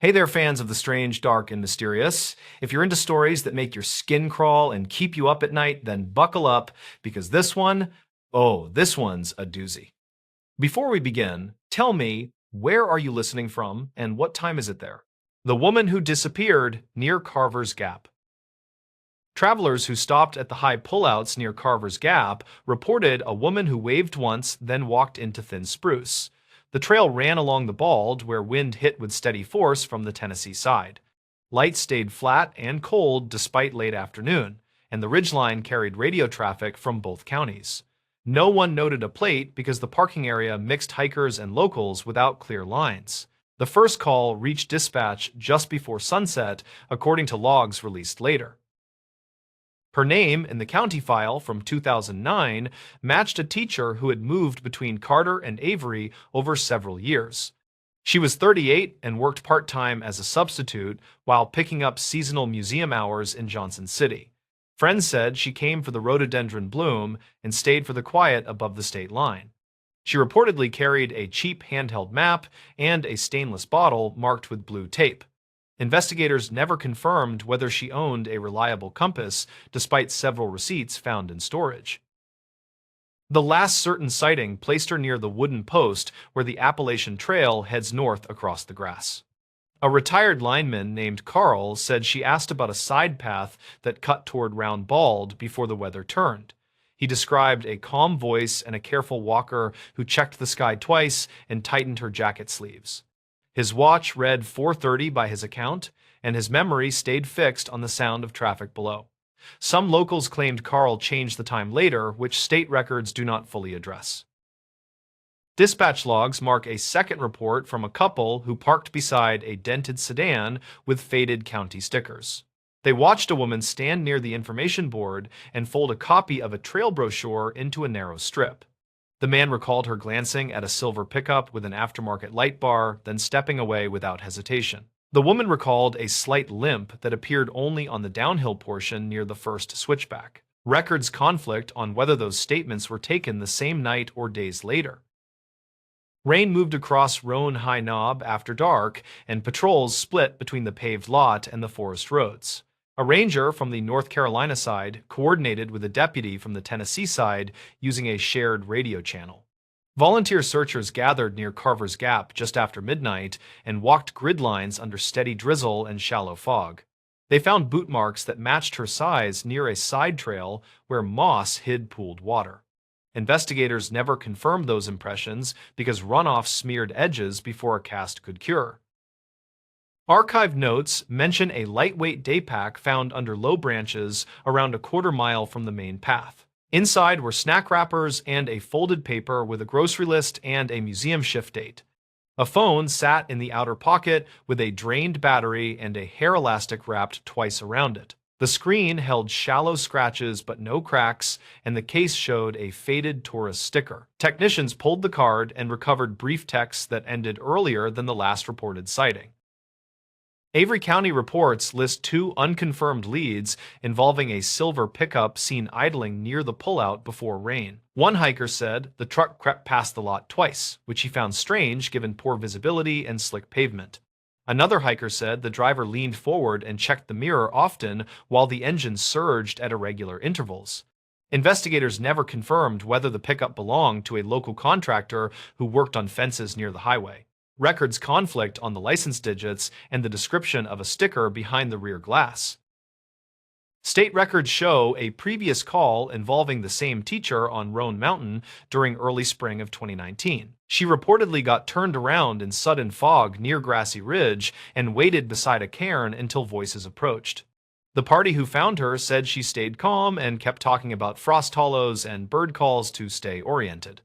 Hey there, fans of the strange, dark, and mysterious. If you're into stories that make your skin crawl and keep you up at night, then buckle up because this one's a doozy. Before we begin, tell me, where are you listening from and what time is it there? The woman who disappeared near Carver's Gap. Travelers who stopped at the high pullouts near Carver's Gap reported a woman who waved once, then walked into thin spruce. The trail ran along the bald, where wind hit with steady force from the Tennessee side. Lights stayed flat and cold despite late afternoon, and the ridgeline carried radio traffic from both counties. No one noted a plate because the parking area mixed hikers and locals without clear lines. The first call reached dispatch just before sunset, according to logs released later. Her name in the county file from 2009 matched a teacher who had moved between Carter and Avery over several years. She was 38 and worked part-time as a substitute while picking up seasonal museum hours in Johnson City. Friends said she came for the rhododendron bloom and stayed for the quiet above the state line. She reportedly carried a cheap handheld map and a stainless bottle marked with blue tape. Investigators never confirmed whether she owned a reliable compass, despite several receipts found in storage. The last certain sighting placed her near the wooden post where the Appalachian Trail heads north across the grass. A retired lineman named Carl said she asked about a side path that cut toward Round Bald before the weather turned. He described a calm voice and a careful walker who checked the sky twice and tightened her jacket sleeves. His watch read 4:30 by his account, and his memory stayed fixed on the sound of traffic below. Some locals claimed Carl changed the time later, which state records do not fully address. Dispatch logs mark a second report from a couple who parked beside a dented sedan with faded county stickers. They watched a woman stand near the information board and fold a copy of a trail brochure into a narrow strip. The man recalled her glancing at a silver pickup with an aftermarket light bar, then stepping away without hesitation. The woman recalled a slight limp that appeared only on the downhill portion near the first switchback. Records conflict on whether those statements were taken the same night or days later. Rain moved across Roan High Knob after dark, and patrols split between the paved lot and the forest roads. A ranger from the North Carolina side coordinated with a deputy from the Tennessee side using a shared radio channel. Volunteer searchers gathered near Carver's Gap just after midnight and walked grid lines under steady drizzle and shallow fog. They found boot marks that matched her size near a side trail where moss hid pooled water. Investigators never confirmed those impressions because runoff smeared edges before a cast could cure. Archived notes mention a lightweight day pack found under low branches around a quarter-mile from the main path. Inside were snack wrappers and a folded paper with a grocery list and a museum shift date. A phone sat in the outer pocket with a drained battery and a hair elastic wrapped twice around it. The screen held shallow scratches but no cracks, and the case showed a faded tourist sticker. Technicians pulled the card and recovered brief texts that ended earlier than the last reported sighting. Avery County reports list two unconfirmed leads involving a silver pickup seen idling near the pullout before rain. One hiker said the truck crept past the lot twice, which he found strange given poor visibility and slick pavement. Another hiker said the driver leaned forward and checked the mirror often while the engine surged at irregular intervals. Investigators never confirmed whether the pickup belonged to a local contractor who worked on fences near the highway. Records conflict on the license digits and the description of a sticker behind the rear glass. State records show a previous call involving the same teacher on Roan Mountain during early spring of 2019. She reportedly got turned around in sudden fog near Grassy Ridge and waited beside a cairn until voices approached. The party who found her said she stayed calm and kept talking about frost hollows and bird calls to stay oriented.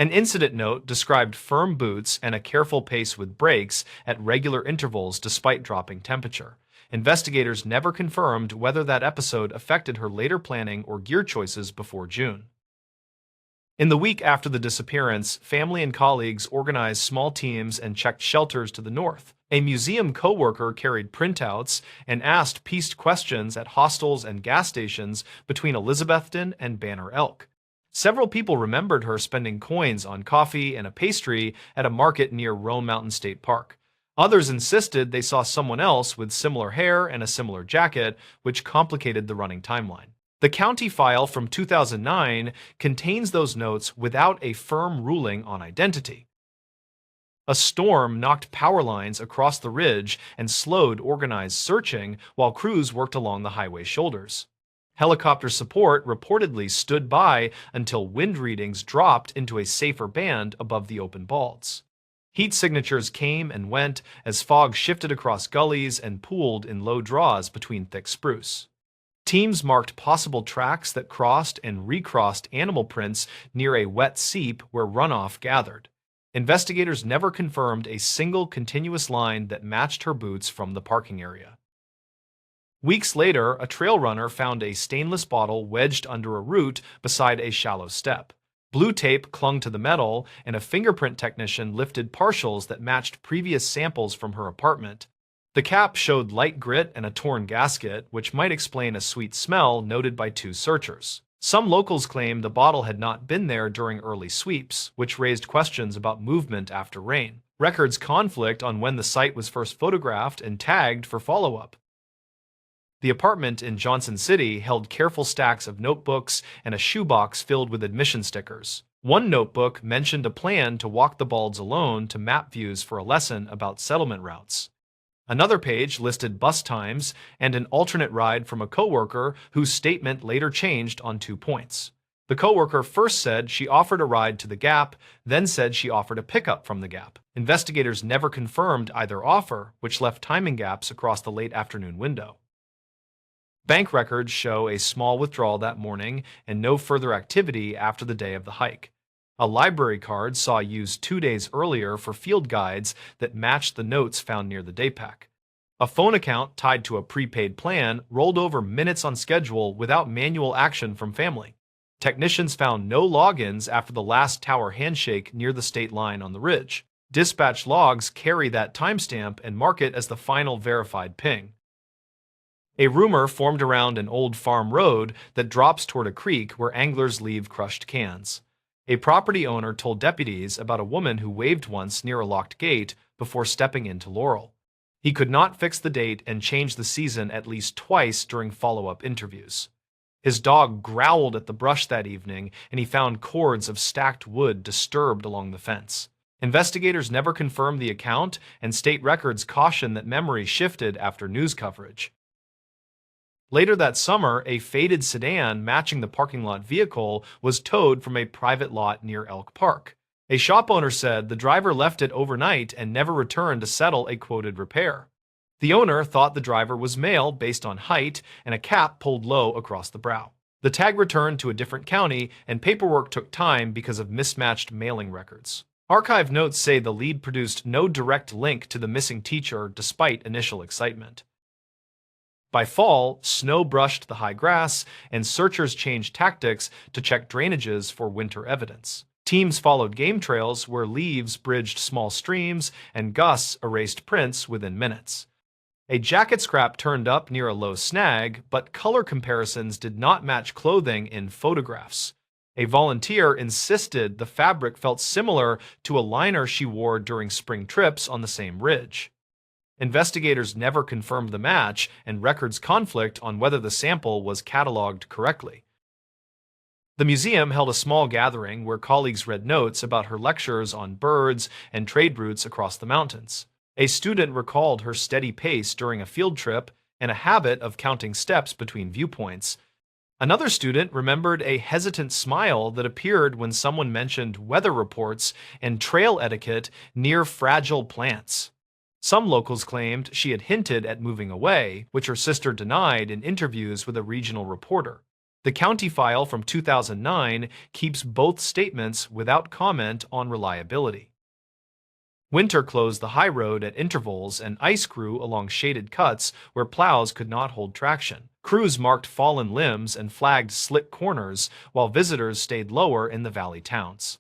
An incident note described firm boots and a careful pace with brakes at regular intervals despite dropping temperature. Investigators never confirmed whether that episode affected her later planning or gear choices before June. In the week after the disappearance, family and colleagues organized small teams and checked shelters to the north. A museum co-worker carried printouts and asked pieced questions at hostels and gas stations between Elizabethton and Banner Elk. Several people remembered her spending coins on coffee and a pastry at a market near Roan Mountain State Park. Others insisted they saw someone else with similar hair and a similar jacket, which complicated the running timeline. The county file from 2009 contains those notes without a firm ruling on identity. A storm knocked power lines across the ridge and slowed organized searching while crews worked along the highway's shoulders. Helicopter support reportedly stood by until wind readings dropped into a safer band above the open balds. Heat signatures came and went as fog shifted across gullies and pooled in low draws between thick spruce. Teams marked possible tracks that crossed and recrossed animal prints near a wet seep where runoff gathered. Investigators never confirmed a single continuous line that matched her boots from the parking area. Weeks later, a trail runner found a stainless bottle wedged under a root beside a shallow step. Blue tape clung to the metal, and a fingerprint technician lifted partials that matched previous samples from her apartment. The cap showed light grit and a torn gasket, which might explain a sweet smell noted by two searchers. Some locals claim the bottle had not been there during early sweeps, which raised questions about movement after rain. Records conflict on when the site was first photographed and tagged for follow-up. The apartment in Johnson City held careful stacks of notebooks and a shoebox filled with admission stickers. One notebook mentioned a plan to walk the balds alone to map views for a lesson about settlement routes. Another page listed bus times and an alternate ride from a coworker whose statement later changed on 2 points. The coworker first said she offered a ride to the Gap, then said she offered a pickup from the Gap. Investigators never confirmed either offer, which left timing gaps across the late afternoon window. Bank records show a small withdrawal that morning and no further activity after the day of the hike. A library card saw used 2 days earlier for field guides that matched the notes found near the day pack. A phone account tied to a prepaid plan rolled over minutes on schedule without manual action from family. Technicians found no logins after the last tower handshake near the state line on the ridge. Dispatch logs carry that timestamp and mark it as the final verified ping. A rumor formed around an old farm road that drops toward a creek where anglers leave crushed cans. A property owner told deputies about a woman who waved once near a locked gate before stepping into Laurel. He could not fix the date and changed the season at least twice during follow-up interviews. His dog growled at the brush that evening, and he found cords of stacked wood disturbed along the fence. Investigators never confirmed the account, and state records caution that memory shifted after news coverage. Later that summer, a faded sedan matching the parking lot vehicle was towed from a private lot near Elk Park. A shop owner said the driver left it overnight and never returned to settle a quoted repair. The owner thought the driver was male based on height and a cap pulled low across the brow. The tag returned to a different county, and paperwork took time because of mismatched mailing records. Archive notes say the lead produced no direct link to the missing teacher despite initial excitement. By fall, snow brushed the high grass, and searchers changed tactics to check drainages for winter evidence. Teams followed game trails where leaves bridged small streams and gusts erased prints within minutes. A jacket scrap turned up near a low snag, but color comparisons did not match clothing in photographs. A volunteer insisted the fabric felt similar to a liner she wore during spring trips on the same ridge. Investigators never confirmed the match, and records conflict on whether the sample was cataloged correctly. The museum held a small gathering where colleagues read notes about her lectures on birds and trade routes across the mountains. A student recalled her steady pace during a field trip and a habit of counting steps between viewpoints. Another student remembered a hesitant smile that appeared when someone mentioned weather reports and trail etiquette near fragile plants. Some locals claimed she had hinted at moving away, which her sister denied in interviews with a regional reporter. The county file from 2009 keeps both statements without comment on reliability. Winter closed the high road at intervals and ice grew along shaded cuts where plows could not hold traction. Crews marked fallen limbs and flagged slick corners, while visitors stayed lower in the valley towns.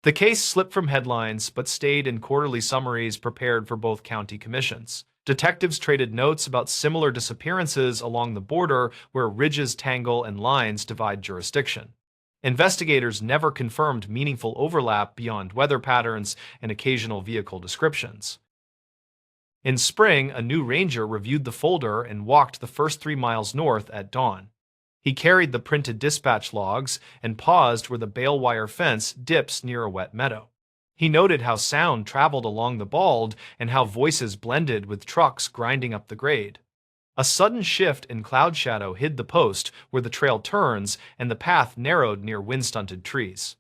The case slipped from headlines but stayed in quarterly summaries prepared for both county commissions. Detectives traded notes about similar disappearances along the border where ridges tangle and lines divide jurisdiction. Investigators never confirmed meaningful overlap beyond weather patterns and occasional vehicle descriptions. In spring, a new ranger reviewed the folder and walked the first 3 miles north at dawn. He carried the printed dispatch logs and paused where the bale wire fence dips near a wet meadow. He noted how sound traveled along the bald and how voices blended with trucks grinding up the grade. A sudden shift in cloud shadow hid the post where the trail turns and the path narrowed near wind-stunted trees.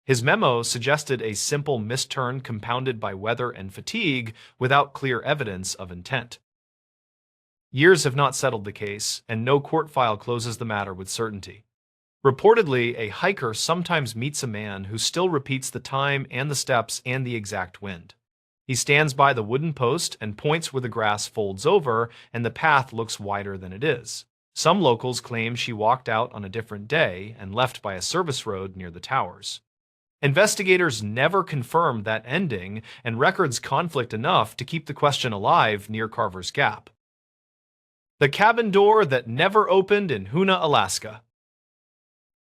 His memo suggested a simple misturn compounded by weather and fatigue without clear evidence of intent. Years have not settled the case, and no court file closes the matter with certainty. Reportedly, a hiker sometimes meets a man who still repeats the time and the steps and the exact wind. He stands by the wooden post and points where the grass folds over and the path looks wider than it is. Some locals claim she walked out on a different day and left by a service road near the towers. Investigators never confirmed that ending, and records conflict enough to keep the question alive near Carver's Gap. The cabin door that never opened in Hoonah, Alaska.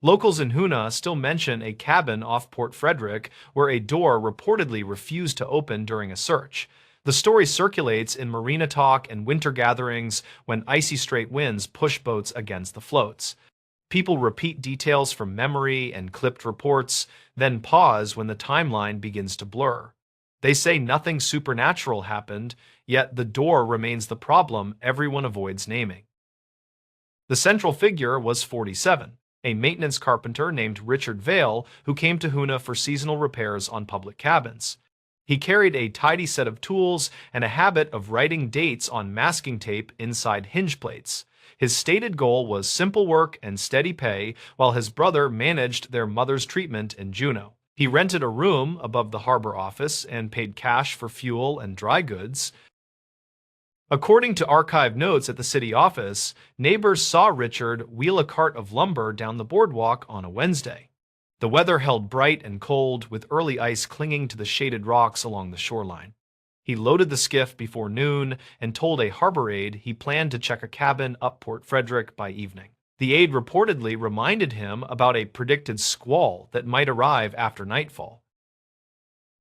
Locals in Hoonah still mention a cabin off Port Frederick where a door reportedly refused to open during a search. The story circulates in marina talk and winter gatherings when icy straight winds push boats against the floats. People repeat details from memory and clipped reports, then pause when the timeline begins to blur. They say nothing supernatural happened, yet the door remains the problem everyone avoids naming. The central figure was 47, a maintenance carpenter named Richard Vale who came to Hoonah for seasonal repairs on public cabins. He carried a tidy set of tools and a habit of writing dates on masking tape inside hinge plates. His stated goal was simple work and steady pay, while his brother managed their mother's treatment in Juneau. He rented a room above the harbor office and paid cash for fuel and dry goods. According to archived notes at the city office, neighbors saw Richard wheel a cart of lumber down the boardwalk on a Wednesday. The weather held bright and cold, with early ice clinging to the shaded rocks along the shoreline. He loaded the skiff before noon and told a harbor aide he planned to check a cabin up Port Frederick by evening. The aide reportedly reminded him about a predicted squall that might arrive after nightfall.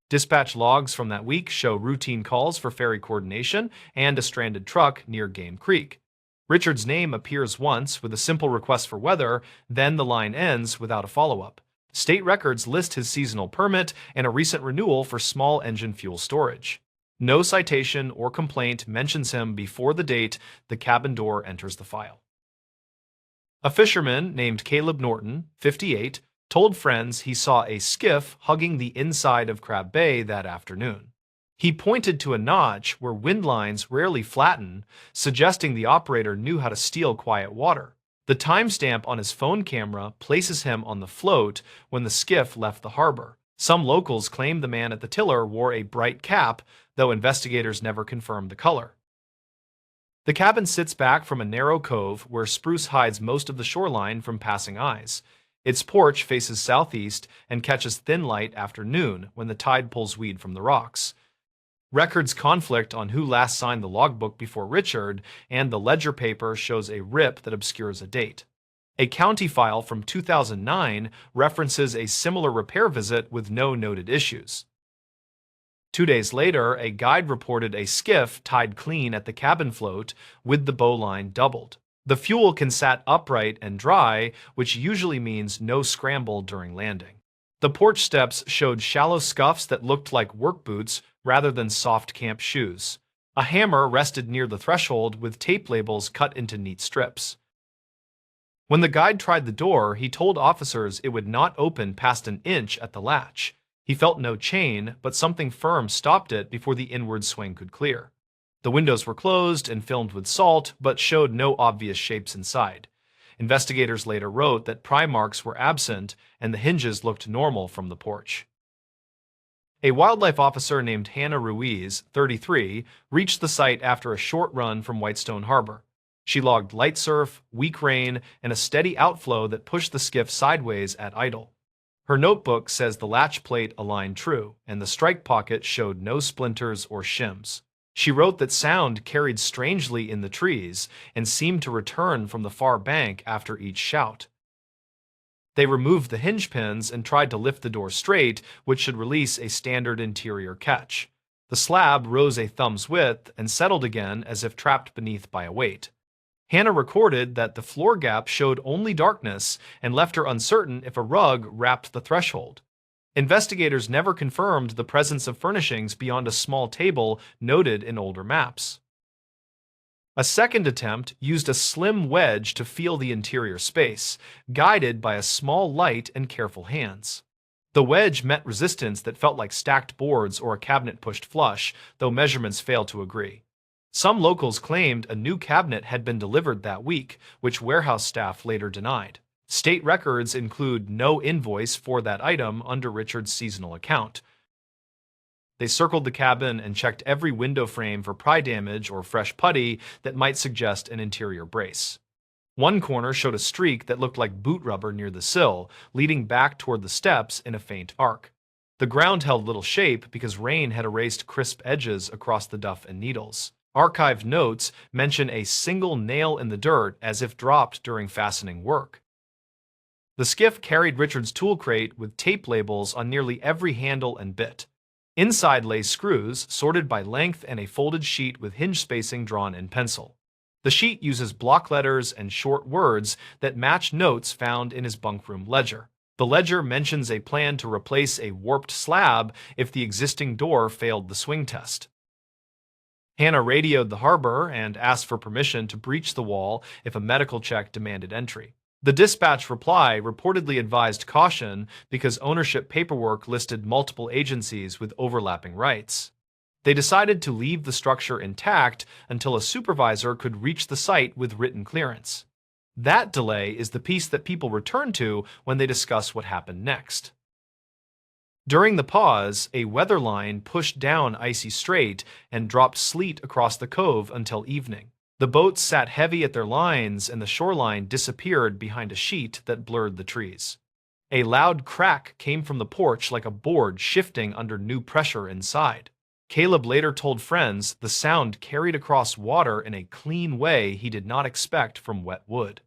Dispatch logs from that week show routine calls for ferry coordination and a stranded truck near Game Creek. Richard's name appears once with a simple request for weather, then the line ends without a follow-up. State records list his seasonal permit and a recent renewal for small engine fuel storage. No citation or complaint mentions him before the date the cabin door enters the file. A fisherman named Caleb Norton, 58, told friends he saw a skiff hugging the inside of Crab Bay that afternoon. He pointed to a notch where wind lines rarely flatten, suggesting the operator knew how to steal quiet water. The timestamp on his phone camera places him on the float when the skiff left the harbor. Some locals claim the man at the tiller wore a bright cap, though investigators never confirmed the color. The cabin sits back from a narrow cove where spruce hides most of the shoreline from passing eyes. Its porch faces southeast and catches thin light after noon when the tide pulls weed from the rocks. Records conflict on who last signed the logbook before Richard, and the ledger paper shows a rip that obscures a date. A county file from 2009 references a similar repair visit with no noted issues. 2 days later, a guide reported a skiff tied clean at the cabin float with the bowline doubled. The fuel can sat upright and dry, which usually means no scramble during landing. The porch steps showed shallow scuffs that looked like work boots rather than soft camp shoes. A hammer rested near the threshold with tape labels cut into neat strips. When the guide tried the door, he told officers it would not open past an inch at the latch. He felt no chain, but something firm stopped it before the inward swing could clear. The windows were closed and filmed with salt, but showed no obvious shapes inside. Investigators later wrote that pry marks were absent and the hinges looked normal from the porch. A wildlife officer named Hannah Ruiz, 33, reached the site after a short run from Whitestone Harbor. She logged light surf, weak rain, and a steady outflow that pushed the skiff sideways at idle. Her notebook says the latch plate aligned true, and the strike pocket showed no splinters or shims. She wrote that sound carried strangely in the trees and seemed to return from the far bank after each shout. They removed the hinge pins and tried to lift the door straight, which should release a standard interior catch. The slab rose a thumb's width and settled again as if trapped beneath by a weight. Hannah recorded that the floor gap showed only darkness and left her uncertain if a rug wrapped the threshold. Investigators never confirmed the presence of furnishings beyond a small table noted in older maps. A second attempt used a slim wedge to feel the interior space, guided by a small light and careful hands. The wedge met resistance that felt like stacked boards or a cabinet pushed flush, though measurements failed to agree. Some locals claimed a new cabinet had been delivered that week, which warehouse staff later denied. State records include no invoice for that item under Richard's seasonal account. They circled the cabin and checked every window frame for pry damage or fresh putty that might suggest an interior brace. One corner showed a streak that looked like boot rubber near the sill, leading back toward the steps in a faint arc. The ground held little shape because rain had erased crisp edges across the duff and needles. Archived notes mention a single nail in the dirt as if dropped during fastening work. The skiff carried Richard's tool crate with tape labels on nearly every handle and bit. Inside lay screws, sorted by length, and a folded sheet with hinge spacing drawn in pencil. The sheet uses block letters and short words that match notes found in his bunkroom ledger. The ledger mentions a plan to replace a warped slab if the existing door failed the swing test. Hannah radioed the harbor and asked for permission to breach the wall if a medical check demanded entry. The dispatch reply reportedly advised caution because ownership paperwork listed multiple agencies with overlapping rights. They decided to leave the structure intact until a supervisor could reach the site with written clearance. That delay is the piece that people return to when they discuss what happened next. During the pause, a weather line pushed down Icy Strait and dropped sleet across the cove until evening. The boats sat heavy at their lines and the shoreline disappeared behind a sheet that blurred the trees. A loud crack came from the porch like a board shifting under new pressure inside. Caleb later told friends the sound carried across water in a clean way he did not expect from wet wood.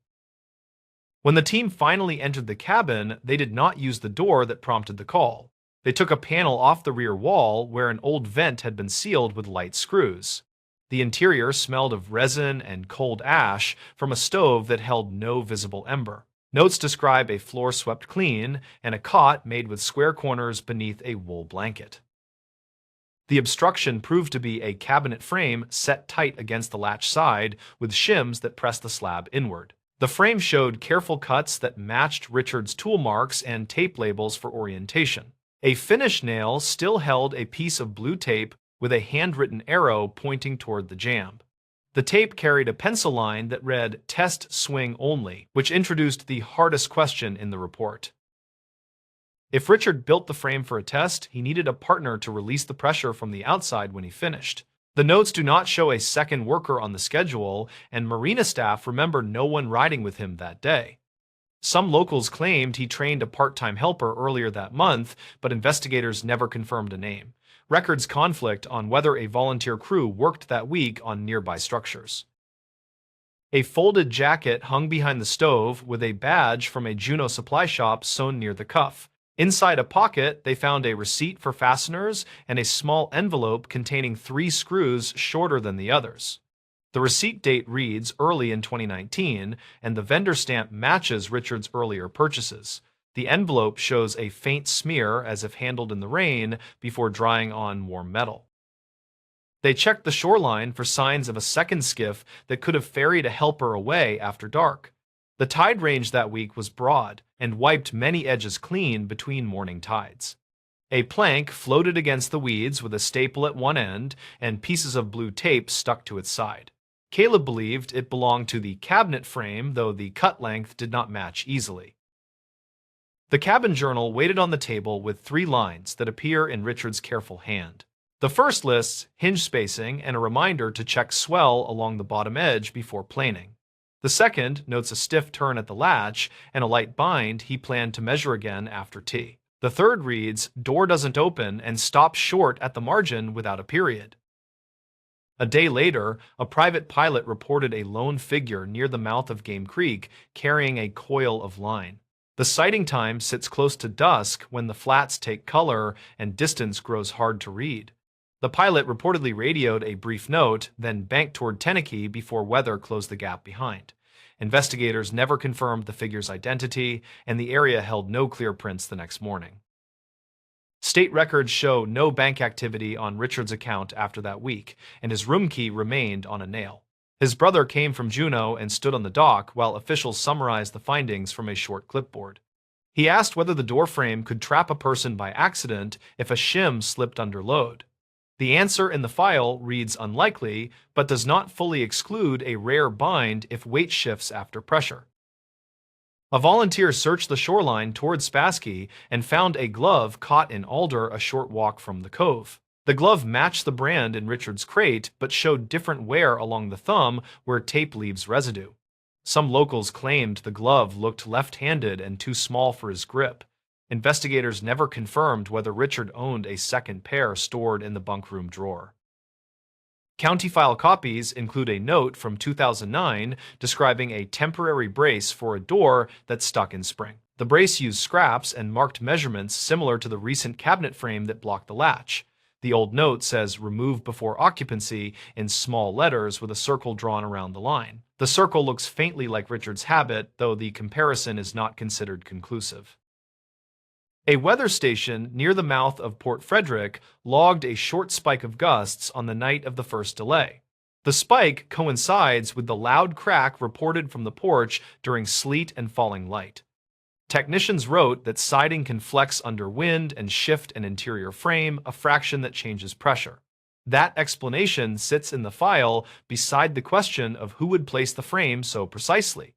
When the team finally entered the cabin, they did not use the door that prompted the call. They took a panel off the rear wall where an old vent had been sealed with light screws. The interior smelled of resin and cold ash from a stove that held no visible ember. Notes describe a floor swept clean and a cot made with square corners beneath a wool blanket. The obstruction proved to be a cabinet frame set tight against the latch side with shims that pressed the slab inward. The frame showed careful cuts that matched Richard's tool marks and tape labels for orientation. A finish nail still held a piece of blue tape with a handwritten arrow pointing toward the jamb. The tape carried a pencil line that read "Test Swing Only," which introduced the hardest question in the report. If Richard built the frame for a test, he needed a partner to release the pressure from the outside when he finished. The notes do not show a second worker on the schedule, and marina staff remember no one riding with him that day. Some locals claimed he trained a part-time helper earlier that month, but investigators never confirmed a name. Records conflict on whether a volunteer crew worked that week on nearby structures. A folded jacket hung behind the stove with a badge from a Juneau supply shop sewn near the cuff. Inside a pocket, they found a receipt for fasteners and a small envelope containing 3 screws shorter than the others. The receipt date reads early in 2019, and the vendor stamp matches Richard's earlier purchases. The envelope shows a faint smear as if handled in the rain before drying on warm metal. They checked the shoreline for signs of a second skiff that could have ferried a helper away after dark. The tide range that week was broad and wiped many edges clean between morning tides. A plank floated against the weeds with a staple at one end and pieces of blue tape stuck to its side. Caleb believed it belonged to the cabinet frame, though the cut length did not match easily. The cabin journal waited on the table with 3 lines that appear in Richard's careful hand. The first lists hinge spacing and a reminder to check swell along the bottom edge before planing. The second notes a stiff turn at the latch and a light bind he planned to measure again after tea. The third reads, "Door doesn't open and stops short at the margin without a period." A day later, a private pilot reported a lone figure near the mouth of Game Creek carrying a coil of line. The sighting time sits close to dusk when the flats take color and distance grows hard to read. The pilot reportedly radioed a brief note, then banked toward Teneke before weather closed the gap behind. Investigators never confirmed the figure's identity, and the area held no clear prints the next morning. State records show no bank activity on Richard's account after that week, and his room key remained on a nail. His brother came from Juneau and stood on the dock while officials summarized the findings from a short clipboard. He asked whether the doorframe could trap a person by accident if a shim slipped under load. The answer in the file reads unlikely, but does not fully exclude a rare bind if weight shifts after pressure. A volunteer searched the shoreline toward Spassky and found a glove caught in alder a short walk from the cove. The glove matched the brand in Richard's crate, but showed different wear along the thumb where tape leaves residue. Some locals claimed the glove looked left-handed and too small for his grip. Investigators never confirmed whether Richard owned a second pair stored in the bunkroom drawer. County file copies include a note from 2009 describing a temporary brace for a door that stuck in spring. The brace used scraps and marked measurements similar to the recent cabinet frame that blocked the latch. The old note says "remove before occupancy" in small letters with a circle drawn around the line. The circle looks faintly like Richard's habit, though the comparison is not considered conclusive. A weather station near the mouth of Port Frederick logged a short spike of gusts on the night of the first delay. The spike coincides with the loud crack reported from the porch during sleet and falling light. Technicians wrote that siding can flex under wind and shift an interior frame, a fraction that changes pressure. That explanation sits in the file beside the question of who would place the frame so precisely.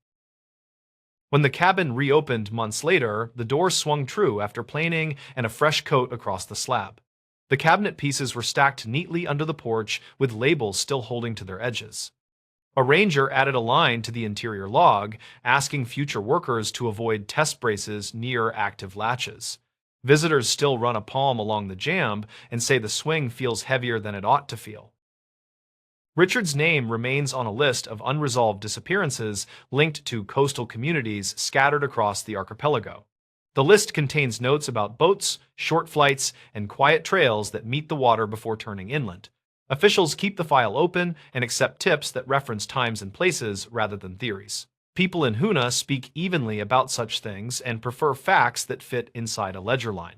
When the cabin reopened months later, the door swung true after planing and a fresh coat across the slab. The cabinet pieces were stacked neatly under the porch with labels still holding to their edges. A ranger added a line to the interior log, asking future workers to avoid test braces near active latches. Visitors still run a palm along the jamb and say the swing feels heavier than it ought to feel. Richard's name remains on a list of unresolved disappearances linked to coastal communities scattered across the archipelago. The list contains notes about boats, short flights, and quiet trails that meet the water before turning inland. Officials keep the file open and accept tips that reference times and places rather than theories. People in Hoonah speak evenly about such things and prefer facts that fit inside a ledger line.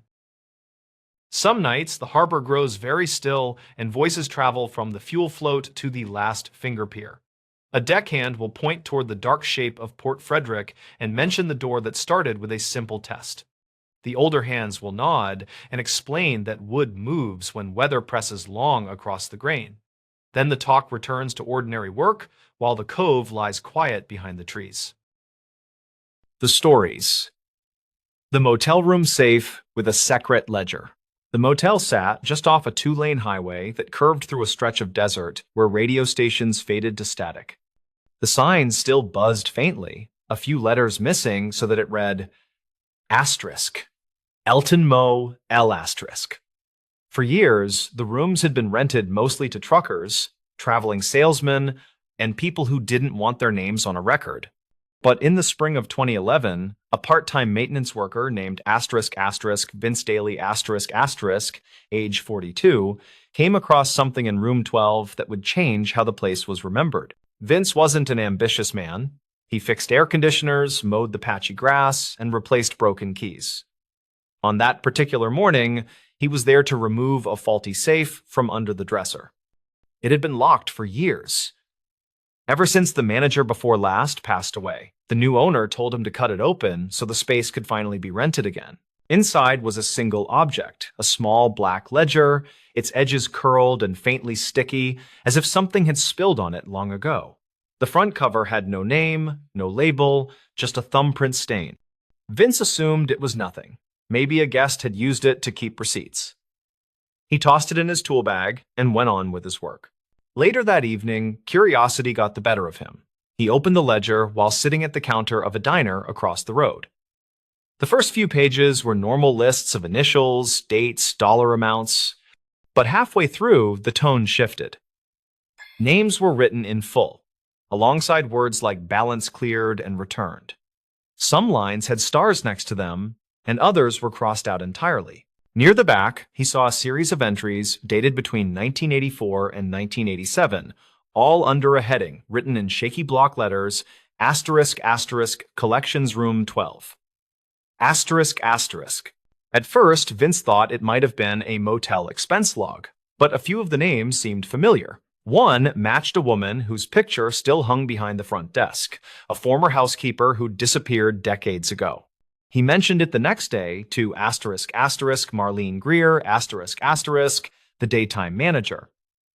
Some nights, the harbor grows very still and voices travel from the fuel float to the last finger pier. A deckhand will point toward the dark shape of Port Frederick and mention the door that started with a simple test. The older hands will nod and explain that wood moves when weather presses long across the grain. Then the talk returns to ordinary work, while the cove lies quiet behind the trees. The stories. The motel room safe with a secret ledger. The motel sat just off a two-lane highway that curved through a stretch of desert where radio stations faded to static. The signs still buzzed faintly, a few letters missing so that it read, Asterisk. Elton Moe, L asterisk. For years, the rooms had been rented mostly to truckers, traveling salesmen, and people who didn't want their names on a record. But in the spring of 2011, a part-time maintenance worker named Vince Daly age 42, came across something in room 12 that would change how the place was remembered. Vince wasn't an ambitious man. He fixed air conditioners, mowed the patchy grass, and replaced broken keys. On that particular morning, he was there to remove a faulty safe from under the dresser. It had been locked for years. Ever since the manager before last passed away, the new owner told him to cut it open so the space could finally be rented again. Inside was a single object, a small black ledger, its edges curled and faintly sticky, as if something had spilled on it long ago. The front cover had no name, no label, just a thumbprint stain. Vince assumed it was nothing. Maybe a guest had used it to keep receipts. He tossed it in his tool bag and went on with his work. Later that evening, curiosity got the better of him. He opened the ledger while sitting at the counter of a diner across the road. The first few pages were normal lists of initials, dates, dollar amounts, but halfway through, the tone shifted. Names were written in full, alongside words like balance cleared and returned. Some lines had stars next to them, and others were crossed out entirely. Near the back, he saw a series of entries dated between 1984 and 1987, all under a heading written in shaky block letters, asterisk asterisk collections room 12. Asterisk asterisk. At first, Vince thought it might have been a motel expense log, but a few of the names seemed familiar. One matched a woman whose picture still hung behind the front desk, a former housekeeper who disappeared decades ago. He mentioned it the next day to asterisk asterisk Marlene Greer asterisk asterisk, the daytime manager,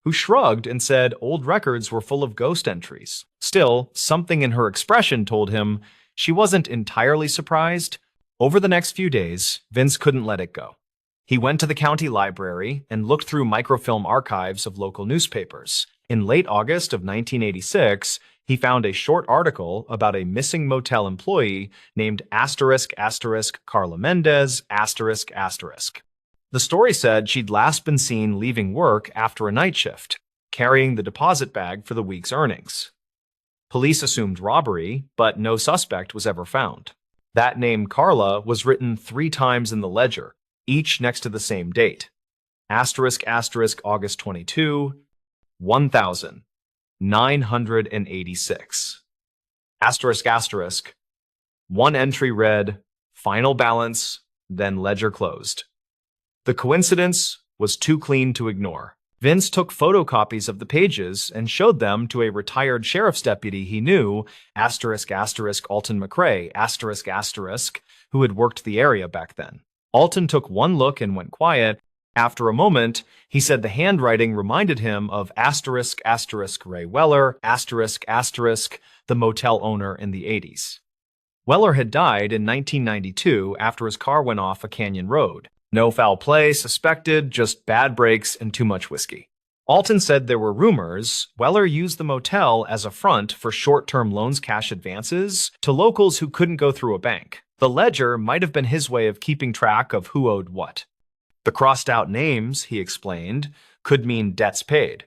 who shrugged and said old records were full of ghost entries. Still, something in her expression told him she wasn't entirely surprised. Over the next few days, Vince couldn't let it go. He went to the county library and looked through microfilm archives of local newspapers. In late August of 1986, he found a short article about a missing motel employee named asterisk asterisk Carla Mendez asterisk asterisk. The story said she'd last been seen leaving work after a night shift, carrying the deposit bag for the week's earnings. Police assumed robbery, but no suspect was ever found. That name Carla was written 3 times in the ledger, each next to the same date. Asterisk asterisk August 22, 1986. Asterisk asterisk. One entry read, final balance, then ledger closed. The coincidence was too clean to ignore. Vince took photocopies of the pages and showed them to a retired sheriff's deputy he knew, asterisk asterisk Alton McRae, asterisk asterisk, who had worked the area back then. Alton took one look and went quiet. After a moment, he said the handwriting reminded him of asterisk asterisk Ray Weller, asterisk asterisk, the motel owner in the 80s. Weller had died in 1992 after his car went off a canyon road. No foul play suspected, just bad brakes and too much whiskey. Alton said there were rumors Weller used the motel as a front for short-term loans cash advances to locals who couldn't go through a bank. The ledger might have been his way of keeping track of who owed what. The crossed-out names, he explained, could mean debts paid.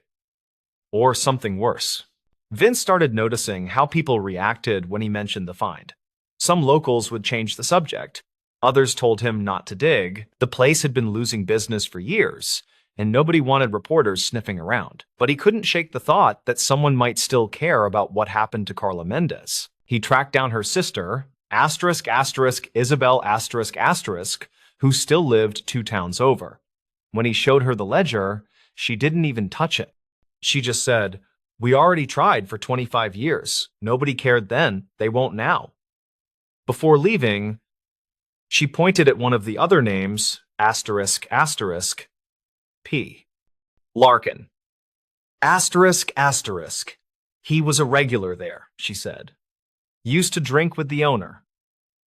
Or something worse. Vince started noticing how people reacted when he mentioned the find. Some locals would change the subject. Others told him not to dig. The place had been losing business for years, and nobody wanted reporters sniffing around. But he couldn't shake the thought that someone might still care about what happened to Carla Mendez. He tracked down her sister, asterisk asterisk Isabel asterisk asterisk, who still lived 2 towns over. When he showed her the ledger, she didn't even touch it. She just said, "We already tried for 25 years. Nobody cared then. They won't now." Before leaving, she pointed at one of the other names, asterisk asterisk P. Larkin. Asterisk asterisk. He was a regular there, she said. Used to drink with the owner.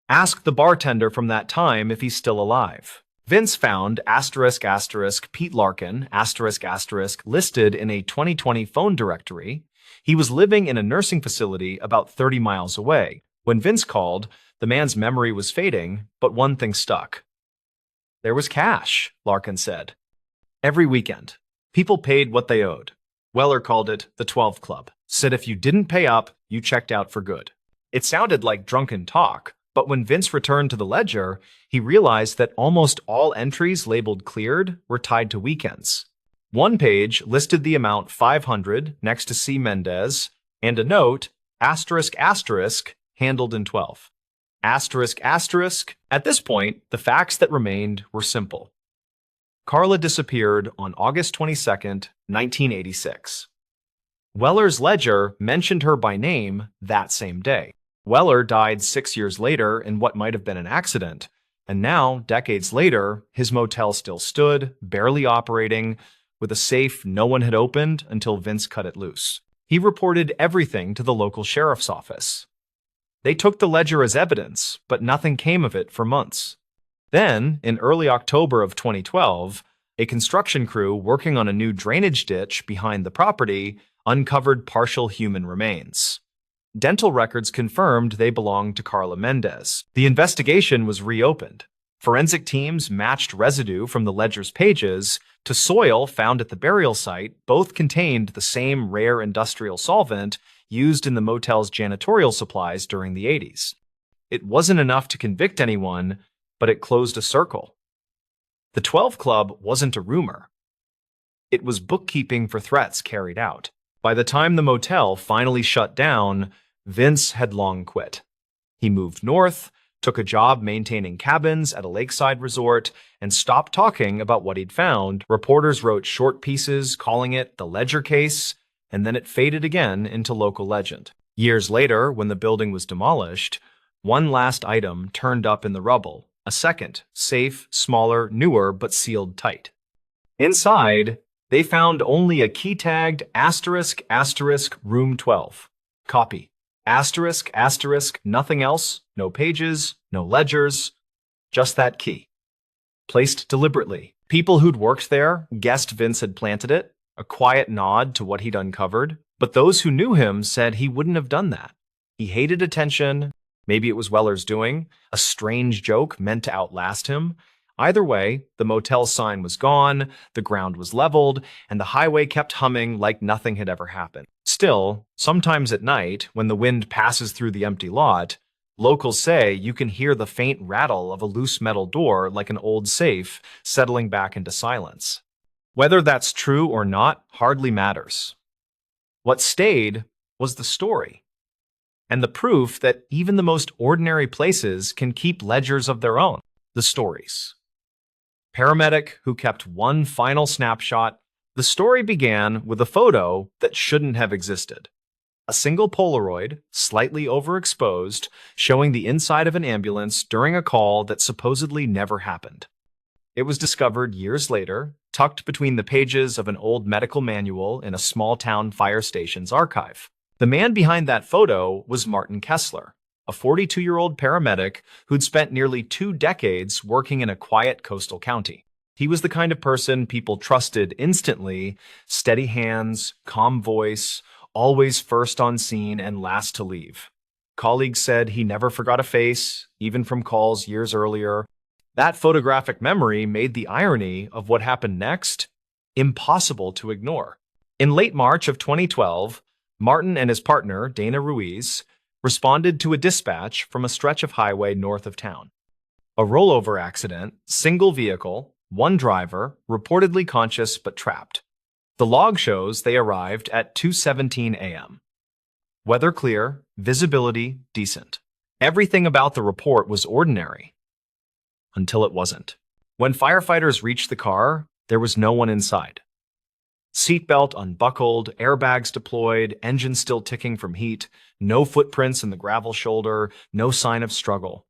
Ask the bartender from that time if he's still alive. Vince found asterisk asterisk Pete Larkin asterisk asterisk listed in a 2020 phone directory. He was living in a nursing facility about 30 miles away. When Vince called, the man's memory was fading, but one thing stuck. There was cash, Larkin said. Every weekend. People paid what they owed. Weller called it the 12 Club. Said if you didn't pay up, you checked out for good. It sounded like drunken talk, but when Vince returned to the ledger, he realized that almost all entries labeled cleared were tied to weekends. One page listed the amount 500 next to C. Mendez, and a note, asterisk asterisk, handled in 12. Asterisk asterisk. At this point, the facts that remained were simple. Carla disappeared on August 22, 1986. Weller's ledger mentioned her by name that same day. Weller died 6 years later in what might have been an accident, and now, decades later, his motel still stood, barely operating, with a safe no one had opened until Vince cut it loose. He reported everything to the local sheriff's office. They took the ledger as evidence, but nothing came of it for months. Then, in early October of 2012, a construction crew working on a new drainage ditch behind the property uncovered partial human remains. Dental records confirmed they belonged to Carla Mendez. The investigation was reopened. Forensic teams matched residue from the ledger's pages to soil found at the burial site. Both contained the same rare industrial solvent used in the motel's janitorial supplies during the 80s. It wasn't enough to convict anyone, but it closed a circle. The 12 Club wasn't a rumor. It was bookkeeping for threats carried out. By the time the motel finally shut down, Vince had long quit. He moved north, took a job maintaining cabins at a lakeside resort, and stopped talking about what he'd found. Reporters wrote short pieces calling it the Ledger case, and then it faded again into local legend. Years later, when the building was demolished, one last item turned up in the rubble, a second, safe, smaller, newer, but sealed tight. Inside, they found only a key-tagged *** room 12. Copy. ***, nothing else, no pages, no ledgers, just that key. Placed deliberately. People who'd worked there guessed Vince had planted it, a quiet nod to what he'd uncovered, but those who knew him said he wouldn't have done that. He hated attention. Maybe it was Weller's doing, a strange joke meant to outlast him. Either way, the motel sign was gone, the ground was leveled, and the highway kept humming like nothing had ever happened. Still, sometimes at night, when the wind passes through the empty lot, locals say you can hear the faint rattle of a loose metal door like an old safe settling back into silence. Whether that's true or not hardly matters. What stayed was the story, and the proof that even the most ordinary places can keep ledgers of their own, the stories. Paramedic who kept one final snapshot, the story began with a photo that shouldn't have existed. A single Polaroid, slightly overexposed, showing the inside of an ambulance during a call that supposedly never happened. It was discovered years later, tucked between the pages of an old medical manual in a small-town fire station's archive. The man behind that photo was Martin Kessler, a 42-year-old paramedic who'd spent nearly 2 decades working in a quiet coastal county. He was the kind of person people trusted instantly, steady hands, calm voice, always first on scene and last to leave. Colleagues said he never forgot a face, even from calls years earlier. That photographic memory made the irony of what happened next impossible to ignore. In late March of 2012, Martin and his partner, Dana Ruiz, responded to a dispatch from a stretch of highway north of town. A rollover accident, single vehicle, one driver, reportedly conscious but trapped. The log shows they arrived at 2:17 a.m. Weather clear, visibility decent. Everything about the report was ordinary. Until it wasn't. When firefighters reached the car, there was no one inside. Seatbelt unbuckled, airbags deployed, engine still ticking from heat, no footprints in the gravel shoulder, no sign of struggle.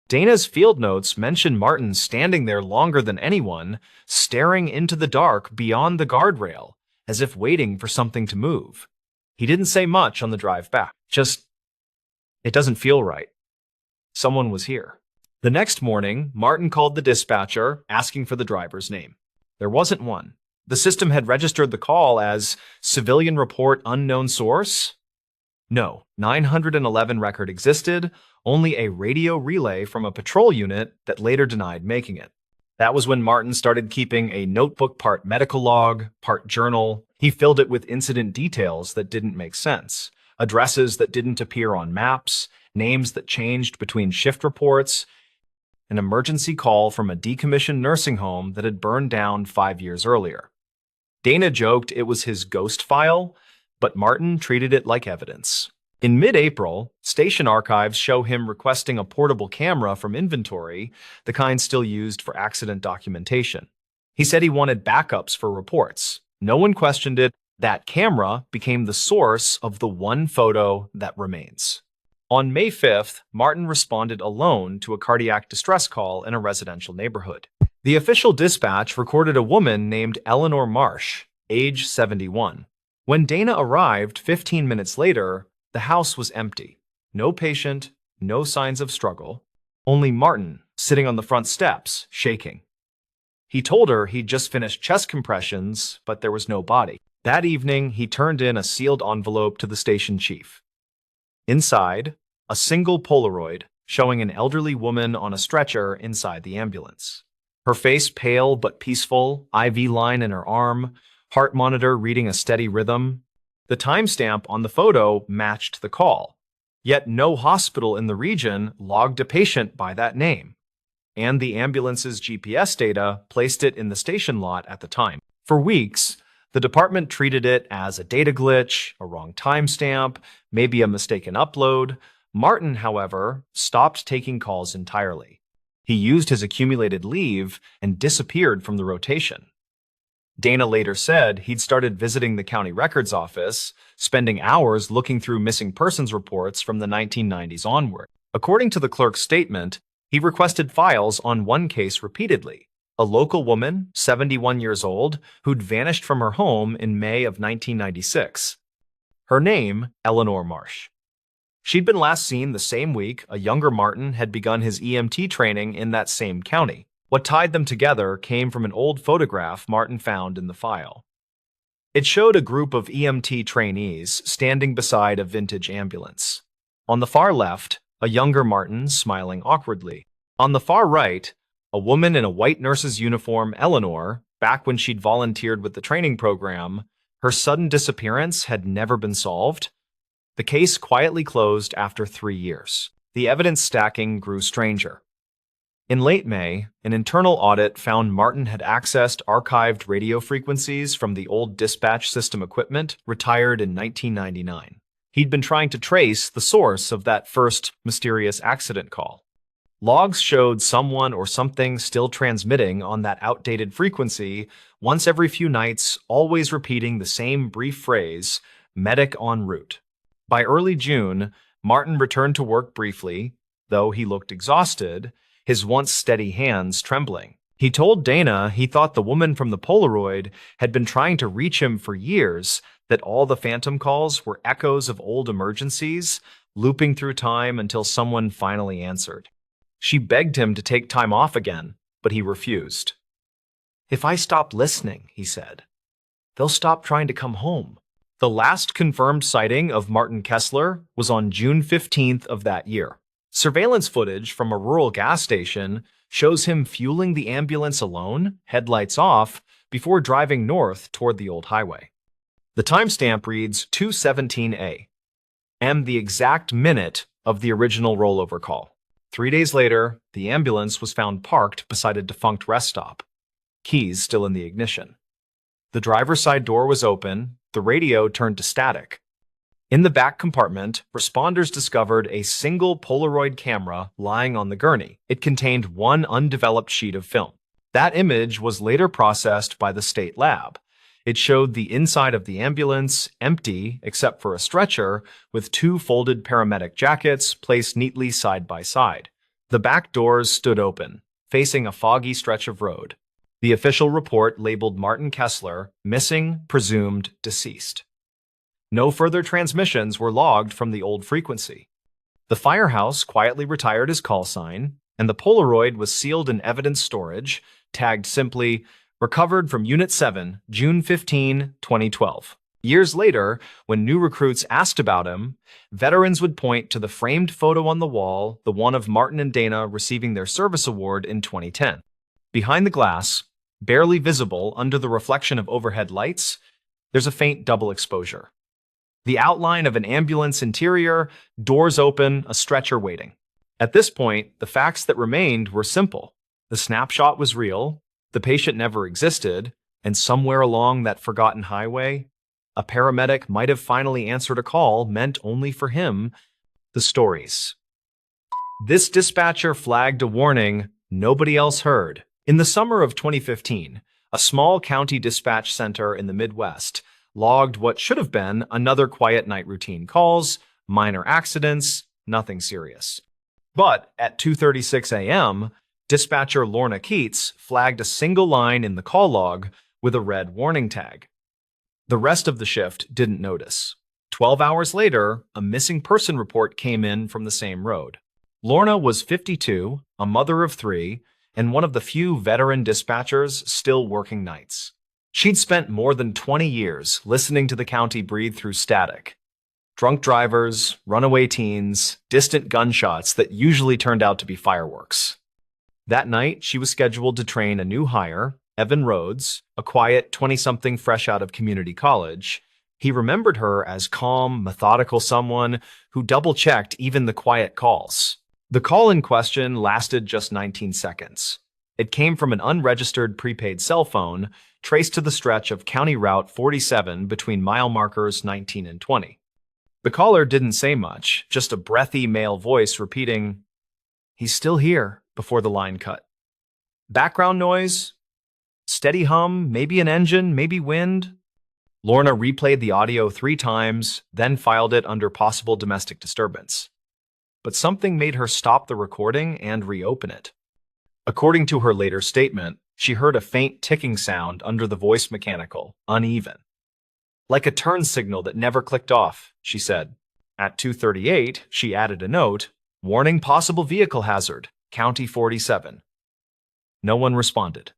Dana's field notes mention Martin standing there longer than anyone, staring into the dark beyond the guardrail, as if waiting for something to move. He didn't say much on the drive back, just, "It doesn't feel right. Someone was here." The next morning, Martin called the dispatcher, asking for the driver's name. There wasn't one. The system had registered the call as civilian report unknown source. No, 911 record existed, only a radio relay from a patrol unit that later denied making it. That was when Martin started keeping a notebook part medical log, part journal. He filled it with incident details that didn't make sense, addresses that didn't appear on maps, names that changed between shift reports, an emergency call from a decommissioned nursing home that had burned down 5 years earlier. Dana joked it was his ghost file, but Martin treated it like evidence. In mid-April, station archives show him requesting a portable camera from inventory, the kind still used for accident documentation. He said he wanted backups for reports. No one questioned it. That camera became the source of the one photo that remains. On May 5th, Martin responded alone to a cardiac distress call in a residential neighborhood. The official dispatch recorded a woman named Eleanor Marsh, age 71. When Dana arrived 15 minutes later, the house was empty. No patient, no signs of struggle, only Martin sitting on the front steps, shaking. He told her he'd just finished chest compressions, but there was no body. That evening, he turned in a sealed envelope to the station chief. Inside, a single Polaroid showing an elderly woman on a stretcher inside the ambulance. Her face pale but peaceful, IV line in her arm, heart monitor reading a steady rhythm. The timestamp on the photo matched the call, yet no hospital in the region logged a patient by that name. and the ambulance's GPS data placed it in the station lot at the time. For weeks, the department treated it as a data glitch, a wrong timestamp, maybe a mistaken upload. Martin, however, stopped taking calls entirely. He used his accumulated leave and disappeared from the rotation. Dana later said he'd started visiting the county records office, spending hours looking through missing persons reports from the 1990s onward. According to the clerk's statement, he requested files on one case repeatedly, a local woman, 71 years old, who'd vanished from her home in May of 1996. Her name, Eleanor Marsh. She'd been last seen the same week a younger Martin had begun his EMT training in that same county. What tied them together came from an old photograph Martin found in the file. It showed a group of EMT trainees standing beside a vintage ambulance. On the far left, a younger Martin smiling awkwardly. On the far right, a woman in a white nurse's uniform, Eleanor, back when she'd volunteered with the training program. Her sudden disappearance had never been solved. The case quietly closed after 3 years. The evidence stacking grew stranger. In late May, an internal audit found Martin had accessed archived radio frequencies from the old dispatch system equipment retired in 1999. He'd been trying to trace the source of that first mysterious accident call. Logs showed someone or something still transmitting on that outdated frequency once every few nights, always repeating the same brief phrase, "medic en route." By early June, Martin returned to work briefly, though he looked exhausted, his once steady hands trembling. He told Dana he thought the woman from the Polaroid had been trying to reach him for years, that all the phantom calls were echoes of old emergencies, looping through time until someone finally answered. She begged him to take time off again, but he refused. "If I stop listening," he said, "they'll stop trying to come home." The last confirmed sighting of Martin Kessler was on June 15th of that year. Surveillance footage from a rural gas station shows him fueling the ambulance alone, headlights off, before driving north toward the old highway. The timestamp reads 2:17 a.m., the exact minute of the original rollover call. 3 days later, the ambulance was found parked beside a defunct rest stop, keys still in the ignition. The driver's side door was open, the radio turned to static. In the back compartment, responders discovered a single Polaroid camera lying on the gurney. It contained one undeveloped sheet of film. That image was later processed by the state lab. It showed the inside of the ambulance, empty except for a stretcher, with 2 folded paramedic jackets placed neatly side by side. The back doors stood open, facing a foggy stretch of road. The official report labeled Martin Kessler missing, presumed deceased. No further transmissions were logged from the old frequency. The firehouse quietly retired his call sign, and the Polaroid was sealed in evidence storage, tagged simply, "Recovered from Unit 7, June 15, 2012. Years later, when new recruits asked about him, veterans would point to the framed photo on the wall, the one of Martin and Dana receiving their service award in 2010. Behind the glass, barely visible under the reflection of overhead lights, there's a faint double exposure. The outline of an ambulance interior, doors open, a stretcher waiting. At this point, the facts that remained were simple. The snapshot was real, the patient never existed, and somewhere along that forgotten highway, a paramedic might have finally answered a call meant only for him. The stories. This dispatcher flagged a warning nobody else heard. In the summer of 2015, a small county dispatch center in the Midwest logged what should have been another quiet night routine calls, minor accidents, nothing serious. But at 2:36 a.m., dispatcher Lorna Keats flagged a single line in the call log with a red warning tag. The rest of the shift didn't notice. 12 hours later, a missing person report came in from the same road. Lorna was 52, a mother of 3, and one of the few veteran dispatchers still working nights. She'd spent more than 20 years listening to the county breathe through static. Drunk drivers, runaway teens, distant gunshots that usually turned out to be fireworks. That night, she was scheduled to train a new hire, Evan Rhodes, a quiet 20-something fresh out of community college. He remembered her as calm, methodical someone who double-checked even the quiet calls. The call in question lasted just 19 seconds. It came from an unregistered prepaid cell phone traced to the stretch of County Route 47 between mile markers 19 and 20. The caller didn't say much, just a breathy male voice repeating, "He's still here," before the line cut. Background noise? Steady hum, maybe an engine, maybe wind? Lorna replayed the audio 3 times, then filed it under possible domestic disturbance. But something made her stop the recording and reopen it. According to her later statement, she heard a faint ticking sound under the voice mechanical, uneven. Like a turn signal that never clicked off, she said. At 2:38, she added a note, "Warning possible vehicle hazard, County 47. No one responded.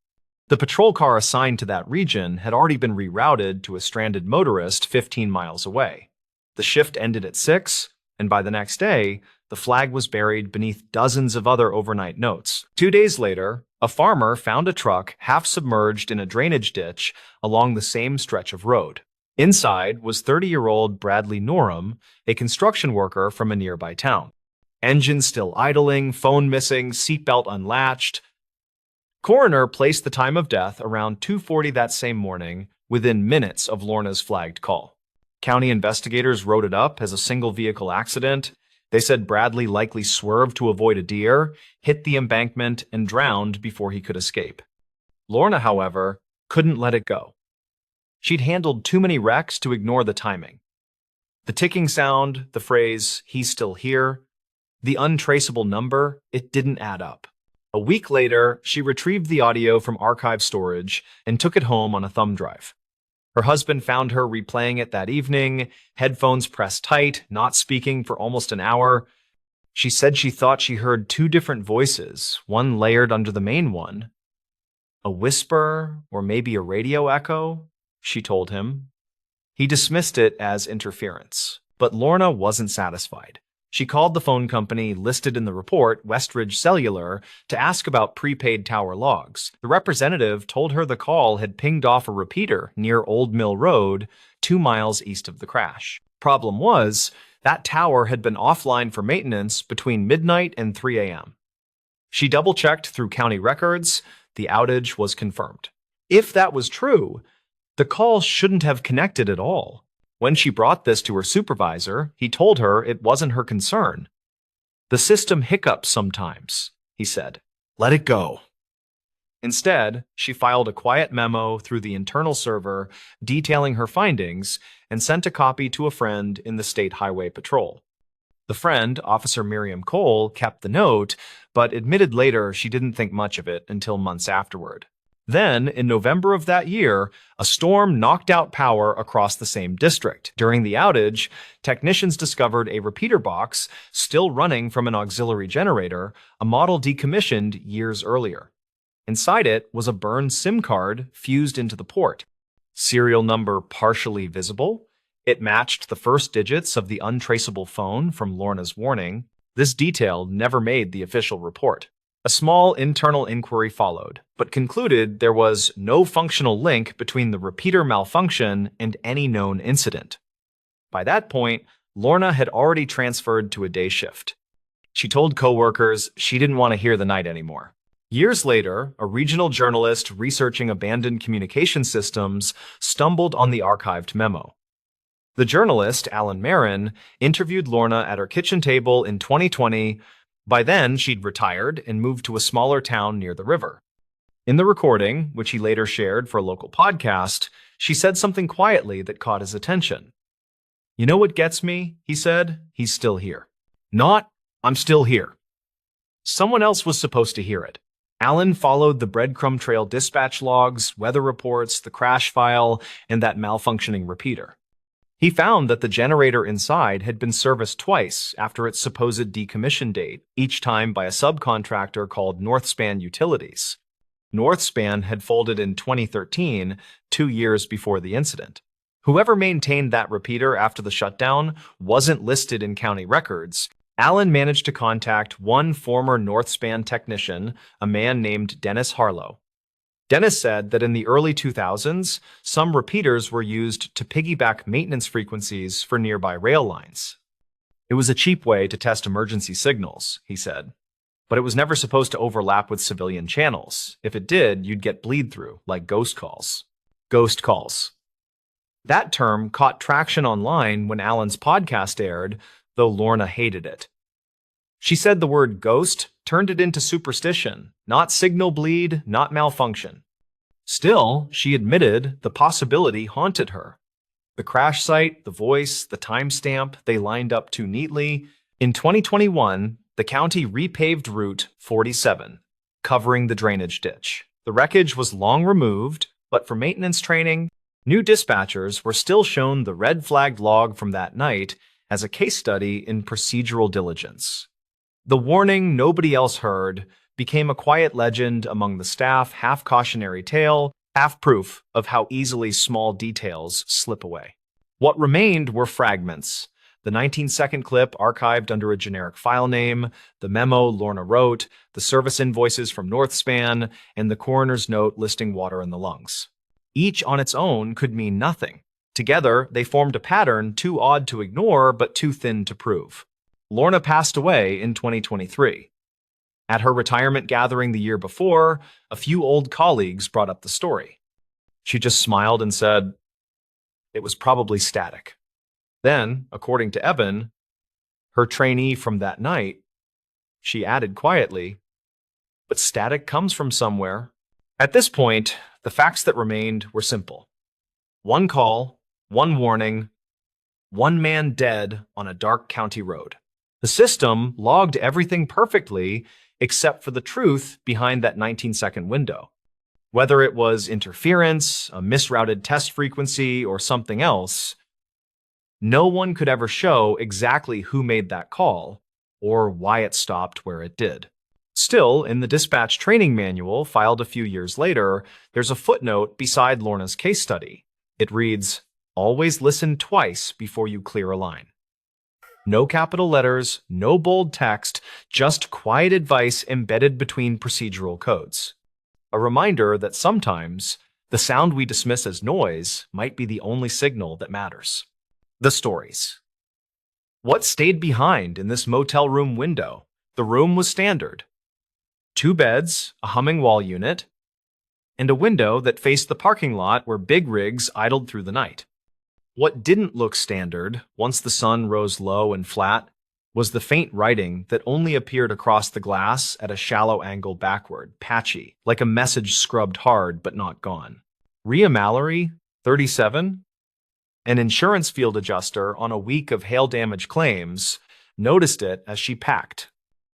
The patrol car assigned to that region had already been rerouted to a stranded motorist 15 miles away. The shift ended at 6, and by the next day, the flag was buried beneath dozens of other overnight notes. 2 days later, a farmer found a truck half submerged in a drainage ditch along the same stretch of road. Inside was 30-year-old Bradley Norham, a construction worker from a nearby town. Engine still idling, phone missing, seatbelt unlatched. Coroner placed the time of death around 2:40 that same morning, within minutes of Lorna's flagged call. County investigators wrote it up as a single-vehicle accident. They said Bradley likely swerved to avoid a deer, hit the embankment, and drowned before he could escape. Lorna, however, couldn't let it go. She'd handled too many wrecks to ignore the timing. The ticking sound, the phrase, "he's still here," the untraceable number, it didn't add up. A week later, she retrieved the audio from archive storage and took it home on a thumb drive. Her husband found her replaying it that evening, headphones pressed tight, not speaking for almost an hour. She said she thought she heard 2 different voices, one layered under the main one. A whisper, or maybe a radio echo, she told him. He dismissed it as interference, but Lorna wasn't satisfied. She called the phone company listed in the report, Westridge Cellular, to ask about prepaid tower logs. The representative told her the call had pinged off a repeater near Old Mill Road, 2 miles east of the crash. Problem was, that tower had been offline for maintenance between midnight and 3 a.m. She double-checked through county records. The outage was confirmed. If that was true, the call shouldn't have connected at all. When she brought this to her supervisor, he told her it wasn't her concern. "The system hiccups sometimes," he said. "Let it go." Instead, she filed a quiet memo through the internal server detailing her findings and sent a copy to a friend in the State Highway Patrol. The friend, Officer Miriam Cole, kept the note, but admitted later she didn't think much of it until months afterward. Then, in November of that year, a storm knocked out power across the same district. During the outage, technicians discovered a repeater box still running from an auxiliary generator, a model decommissioned years earlier. Inside it was a burned SIM card fused into the port. Serial number partially visible. It matched the first digits of the untraceable phone from Lorna's warning. This detail never made the official report. A small internal inquiry followed, but concluded there was no functional link between the repeater malfunction and any known incident. By that point, Lorna had already transferred to a day shift. She told coworkers she didn't want to hear the night anymore. Years later, a regional journalist researching abandoned communication systems stumbled on the archived memo. The journalist, Alan Marin, interviewed Lorna at her kitchen table in 2020. By then, she'd retired and moved to a smaller town near the river. In the recording, which he later shared for a local podcast, she said something quietly that caught his attention. "You know what gets me?" he said. "He's still here." Not, "I'm still here." Someone else was supposed to hear it. Alan followed the breadcrumb trail dispatch logs, weather reports, the crash file, and that malfunctioning repeater. He found that the generator inside had been serviced twice after its supposed decommission date, each time by a subcontractor called Northspan Utilities. Northspan had folded in 2013, 2 years before the incident. Whoever maintained that repeater after the shutdown wasn't listed in county records. Alan managed to contact one former Northspan technician, a man named Dennis Harlow. Dennis said that in the early 2000s, some repeaters were used to piggyback maintenance frequencies for nearby rail lines. It was a cheap way to test emergency signals, he said. But it was never supposed to overlap with civilian channels. If it did, you'd get bleed-through, like ghost calls. Ghost calls. That term caught traction online when Alan's podcast aired, though Lorna hated it. She said the word ghost turned it into superstition, not signal bleed, not malfunction. Still, she admitted the possibility haunted her. The crash site, the voice, the timestamp, they lined up too neatly. In 2021, the county repaved Route 47, covering the drainage ditch. The wreckage was long removed, but for maintenance training, new dispatchers were still shown the red-flagged log from that night as a case study in procedural diligence. The warning nobody else heard became a quiet legend among the staff, half cautionary tale, half proof of how easily small details slip away. What remained were fragments. The 19-second clip archived under a generic file name, the memo Lorna wrote, the service invoices from Northspan, and the coroner's note listing water in the lungs. Each on its own could mean nothing. Together, they formed a pattern too odd to ignore but too thin to prove. Lorna passed away in 2023. At her retirement gathering the year before, a few old colleagues brought up the story. She just smiled and said, "It was probably static." Then, according to Evan, her trainee from that night, she added quietly, "But static comes from somewhere." At this point, the facts that remained were simple. One call, one warning, one man dead on a dark county road. The system logged everything perfectly except for the truth behind that 19-second window. Whether it was interference, a misrouted test frequency, or something else, no one could ever show exactly who made that call or why it stopped where it did. Still, in the dispatch training manual filed a few years later, there's a footnote beside Lorna's case study. It reads, "Always listen twice before you clear a line." No capital letters, no bold text, just quiet advice embedded between procedural codes. A reminder that sometimes the sound we dismiss as noise might be the only signal that matters. The stories. What stayed behind in this motel room window? The room was standard. 2 beds, a humming wall unit, and a window that faced the parking lot where big rigs idled through the night. What didn't look standard, once the sun rose low and flat, was the faint writing that only appeared across the glass at a shallow angle backward, patchy, like a message scrubbed hard but not gone. Rhea Mallory, 37, an insurance field adjuster on a week of hail damage claims, noticed it as she packed.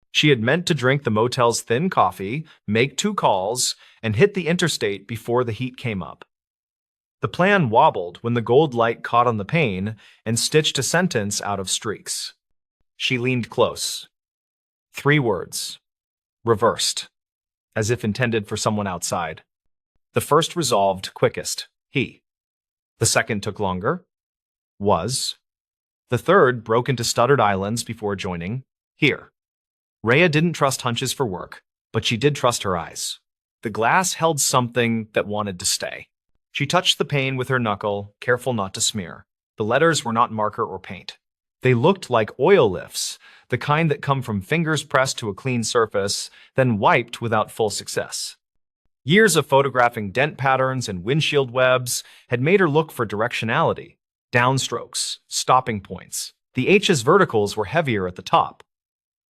She had meant to drink the motel's thin coffee, make 2 calls, and hit the interstate before the heat came up. The plan wobbled when the gold light caught on the pane and stitched a sentence out of streaks. She leaned close. 3 words. Reversed. As if intended for someone outside. The first resolved quickest. He. The second took longer. Was. The third broke into stuttered islands before joining. Here. Rhea didn't trust hunches for work, but she did trust her eyes. The glass held something that wanted to stay. She touched the pane with her knuckle, careful not to smear. The letters were not marker or paint. They looked like oil lifts, the kind that come from fingers pressed to a clean surface, then wiped without full success. Years of photographing dent patterns and windshield webs had made her look for directionality, downstrokes, stopping points. The H's verticals were heavier at the top.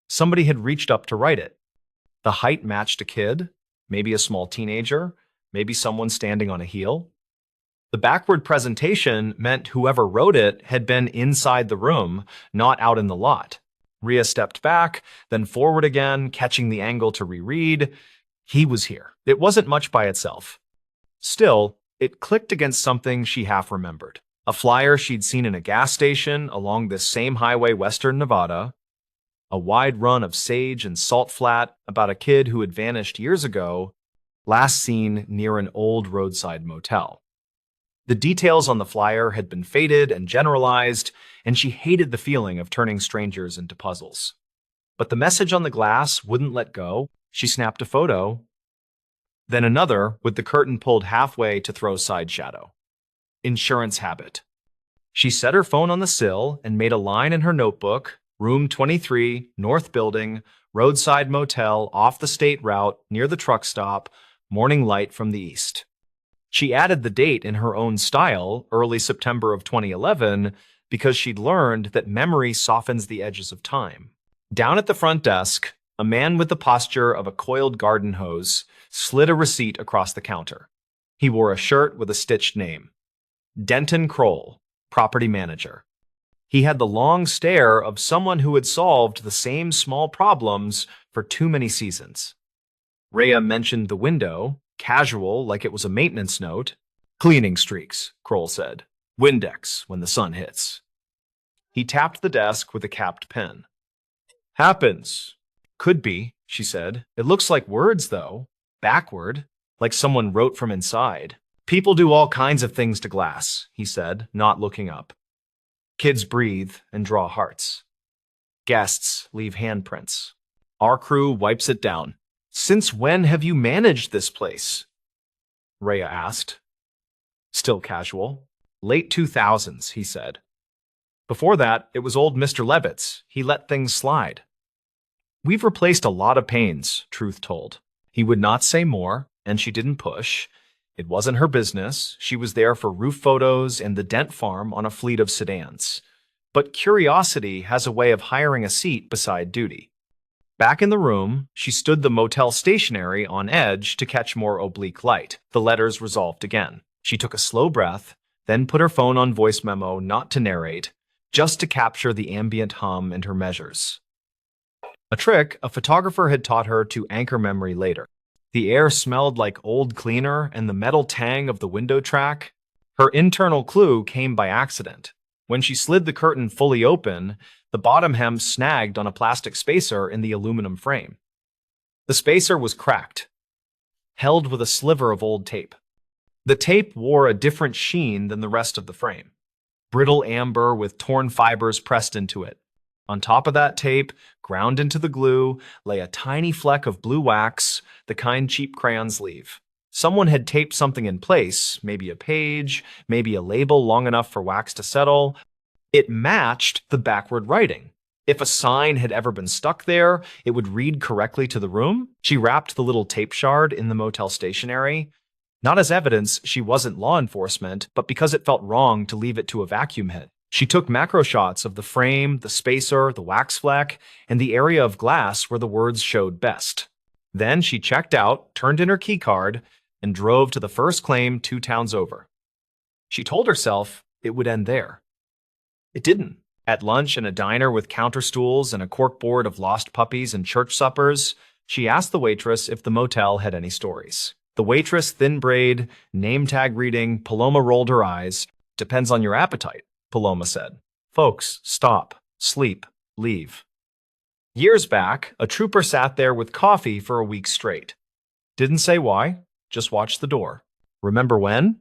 Somebody had reached up to write it. The height matched a kid, maybe a small teenager, maybe someone standing on a heel. The backward presentation meant whoever wrote it had been inside the room, not out in the lot. Rhea stepped back, then forward again, catching the angle to reread. He was here. It wasn't much by itself. Still, it clicked against something she half remembered. A flyer she'd seen in a gas station along this same highway, western Nevada. A wide run of sage and salt flat about a kid who had vanished years ago, last seen near an old roadside motel. The details on the flyer had been faded and generalized, and she hated the feeling of turning strangers into puzzles. But the message on the glass wouldn't let go. She snapped a photo, then another with the curtain pulled halfway to throw side shadow. Insurance habit. She set her phone on the sill and made a line in her notebook, Room 23, North Building, roadside motel off the state route near the truck stop, morning light from the east. She added the date in her own style, early September of 2011, because she'd learned that memory softens the edges of time. Down at the front desk, a man with the posture of a coiled garden hose slid a receipt across the counter. He wore a shirt with a stitched name. Denton Kroll, property manager. He had the long stare of someone who had solved the same small problems for too many seasons. Rhea mentioned the window, casual like it was a maintenance note. Cleaning streaks, Kroll said. Windex when the sun hits. He tapped the desk with a capped pen. Happens. Could be, she said. It looks like words, though. Backward, like someone wrote from inside. People do all kinds of things to glass, he said, not looking up. Kids breathe and draw hearts. Guests leave handprints. Our crew wipes it down. Since when have you managed this place? Rhea asked. Still casual. Late 2000s, he said. Before that, it was old Mr. Levitt's. He let things slide. We've replaced a lot of panes, Truth told. He would not say more, and she didn't push. It wasn't her business. She was there for roof photos and the Dent farm on a fleet of sedans. But curiosity has a way of hiring a seat beside duty. Back in the room, she stood the motel stationary on edge to catch more oblique light. The letters resolved again. She took a slow breath, then put her phone on voice memo not to narrate, just to capture the ambient hum and her measures. A trick a photographer had taught her to anchor memory later. The air smelled like old cleaner and the metal tang of the window track. Her internal clue came by accident. When she slid the curtain fully open, the bottom hem snagged on a plastic spacer in the aluminum frame. The spacer was cracked, held with a sliver of old tape. The tape wore a different sheen than the rest of the frame. Brittle amber with torn fibers pressed into it. On top of that tape, ground into the glue, lay a tiny fleck of blue wax, the kind cheap crayons leave. Someone had taped something in place, maybe a page, maybe a label long enough for wax to settle. It matched the backward writing. If a sign had ever been stuck there, it would read correctly to the room. She wrapped the little tape shard in the motel stationery. Not as evidence she wasn't law enforcement, but because it felt wrong to leave it to a vacuum head. She took macro shots of the frame, the spacer, the wax fleck, and the area of glass where the words showed best. Then she checked out, turned in her key card, and drove to the first claim 2 towns over. She told herself it would end there. It didn't. At lunch in a diner with counter stools and a corkboard of lost puppies and church suppers, she asked the waitress if the motel had any stories. The waitress, thin braid, name tag reading, Paloma rolled her eyes. Depends on your appetite, Paloma said. Folks, stop, sleep, leave. Years back, a trooper sat there with coffee for a week straight. Didn't say why, just watched the door. Remember when?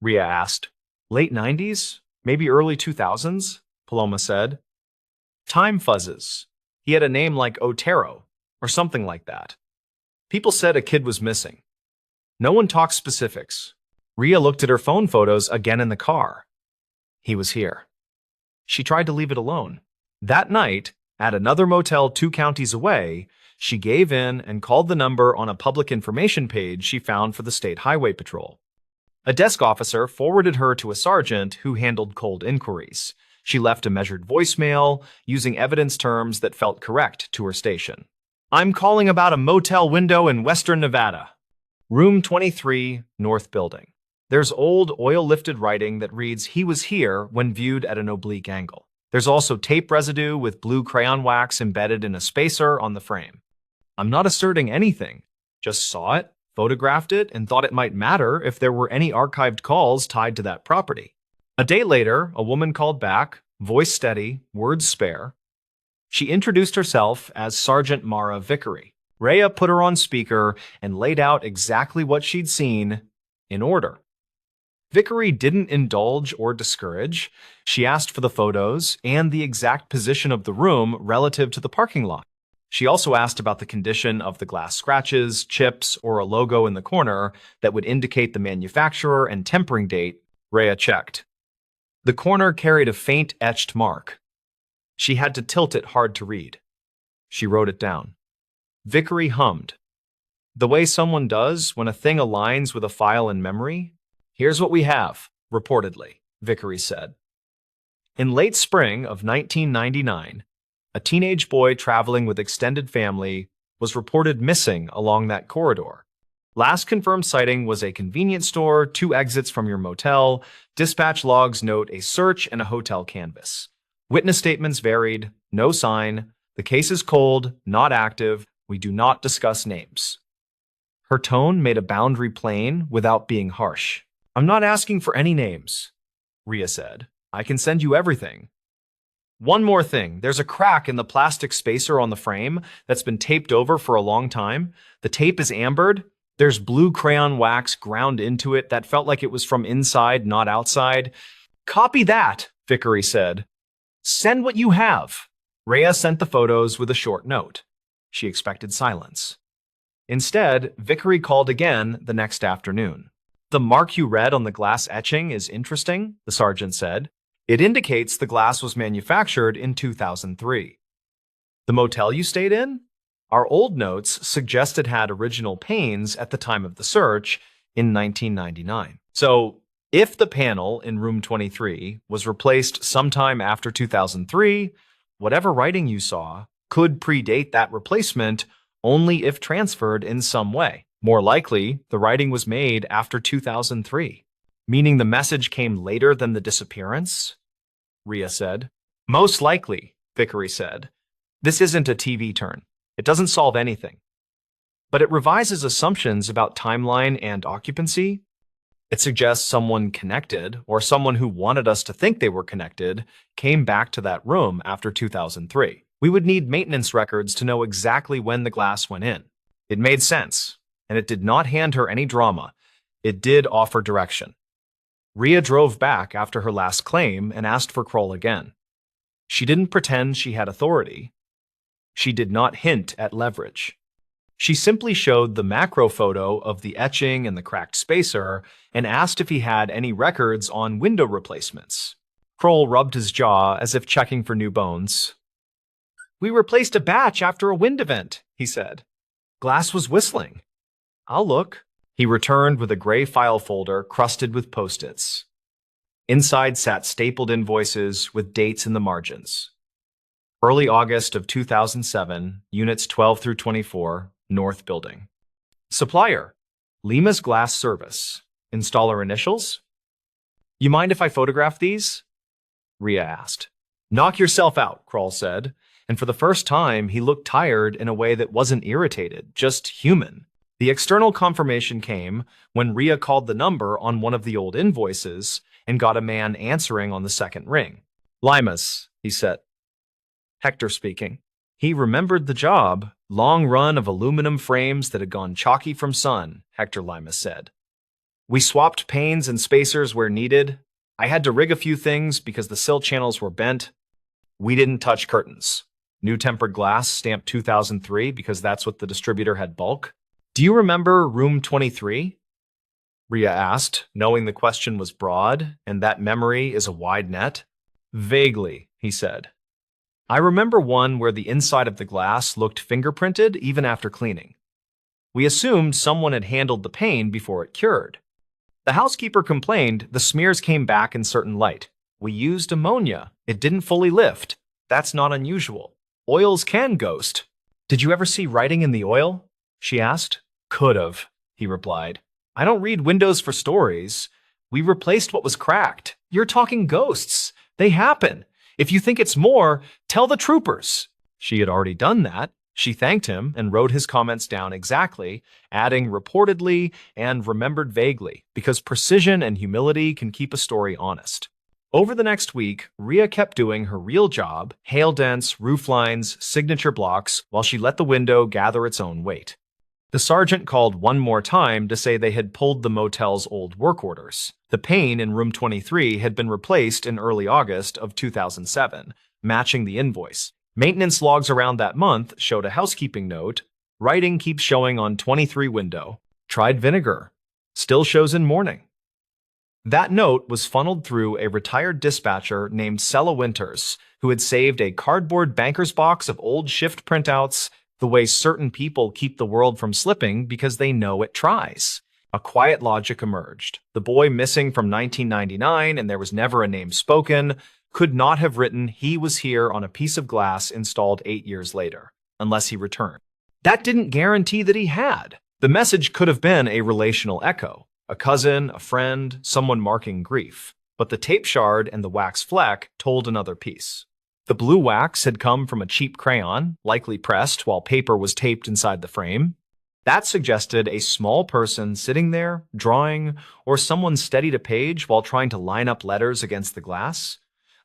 Rhea asked. Late 90s? Maybe early 2000s? Paloma said. Time fuzzes. He had a name like Otero, or something like that. People said a kid was missing. No one talked specifics. Rhea looked at her phone photos again in the car. He was here. She tried to leave it alone. That night, at another motel 2 counties away, she gave in and called the number on a public information page she found for the State Highway Patrol. A desk officer forwarded her to a sergeant who handled cold inquiries. She left a measured voicemail, using evidence terms that felt correct to her station. I'm calling about a motel window in Western Nevada. Room 23, North Building. There's old oil-lifted writing that reads, he was here when viewed at an oblique angle. There's also tape residue with blue crayon wax embedded in a spacer on the frame. I'm not asserting anything. Just saw it, photographed it, and thought it might matter if there were any archived calls tied to that property. A day later, a woman called back, voice steady, words spare. She introduced herself as Sergeant Mara Vickery. Rhea put her on speaker and laid out exactly what she'd seen in order. Vickery didn't indulge or discourage. She asked for the photos and the exact position of the room relative to the parking lot. She also asked about the condition of the glass scratches, chips, or a logo in the corner that would indicate the manufacturer and tempering date. Rhea checked. The corner carried a faint etched mark. She had to tilt it hard to read. She wrote it down. Vickery hummed. The way someone does when a thing aligns with a file in memory? Here's what we have, reportedly, Vickery said. In late spring of 1999, a teenage boy traveling with extended family was reported missing along that corridor. Last confirmed sighting was a convenience store, 2 exits from your motel. Dispatch logs note a search and a hotel canvas. Witness statements varied. No sign. The case is cold, not active. We do not discuss names. Her tone made a boundary plain without being harsh. I'm not asking for any names, Rhea said. I can send you everything. One more thing. There's a crack in the plastic spacer on the frame that's been taped over for a long time. The tape is ambered. There's blue crayon wax ground into it that felt like it was from inside, not outside. Copy that, Vickery said. Send what you have. Rhea sent the photos with a short note. She expected silence. Instead, Vickery called again the next afternoon. The mark you read on the glass etching is interesting, the sergeant said. It indicates the glass was manufactured in 2003. The motel you stayed in? Our old notes suggest it had original panes at the time of the search in 1999. So, if the panel in room 23 was replaced sometime after 2003, whatever writing you saw could predate that replacement only if transferred in some way. More likely, the writing was made after 2003, meaning the message came later than the disappearance, Rhea said. Most likely, Vickery said. This isn't a TV turn. It doesn't solve anything. But it revises assumptions about timeline and occupancy. It suggests someone connected, or someone who wanted us to think they were connected, came back to that room after 2003. We would need maintenance records to know exactly when the glass went in. It made sense, and it did not hand her any drama. It did offer direction. Rhea drove back after her last claim and asked for Kroll again. She didn't pretend she had authority. She did not hint at leverage. She simply showed the macro photo of the etching and the cracked spacer and asked if he had any records on window replacements. Kroll rubbed his jaw as if checking for new bones. We replaced a batch after a wind event, he said. Glass was whistling. I'll look. He returned with a gray file folder crusted with Post-its. Inside sat stapled invoices with dates in the margins. Early August of 2007, Units 12 through 24, North Building. Supplier, Lima's Glass Service. Installer initials? You mind if I photograph these? Rhea asked. Knock yourself out, Kroll said, and for the first time he looked tired in a way that wasn't irritated, just human. The external confirmation came when Rhea called the number on one of the old invoices and got a man answering on the second ring. Lima's, he said. Hector speaking. He remembered the job, long run of aluminum frames that had gone chalky from sun, Hector Limas said. We swapped panes and spacers where needed. I had to rig a few things because the sill channels were bent. We didn't touch curtains. New tempered glass stamped 2003 because that's what the distributor had bulk. Do you remember room 23? Rhea asked, knowing the question was broad and that memory is a wide net. Vaguely, he said. I remember one where the inside of the glass looked fingerprinted even after cleaning. We assumed someone had handled the pane before it cured. The housekeeper complained the smears came back in certain light. We used ammonia. It didn't fully lift. That's not unusual. Oils can ghost. Did you ever see writing in the oil? She asked. Could've, he replied. I don't read windows for stories. We replaced what was cracked. You're talking ghosts. They happen. If you think it's more, tell the troopers. She had already done that. She thanked him and wrote his comments down exactly, adding reportedly and remembered vaguely, because precision and humility can keep a story honest. Over the next week, Rhea kept doing her real job, hail dents, roof lines, signature blocks, while she let the window gather its own weight. The sergeant called one more time to say they had pulled the motel's old work orders. The pane in room 23 had been replaced in early August of 2007, matching the invoice. Maintenance logs around that month showed a housekeeping note. Writing keeps showing on 23 window. Tried vinegar. Still shows in morning. That note was funneled through a retired dispatcher named Sella Winters, who had saved a cardboard banker's box of old shift printouts the way certain people keep the world from slipping because they know it tries. A quiet logic emerged. The boy missing from 1999, and there was never a name spoken, could not have written he was here on a piece of glass installed 8 years later, unless he returned. That didn't guarantee that he had. The message could have been a relational echo, a cousin, a friend, someone marking grief. But the tape shard and the wax fleck told another piece. The blue wax had come from a cheap crayon, likely pressed while paper was taped inside the frame. That suggested a small person sitting there, drawing, or someone steadied a page while trying to line up letters against the glass.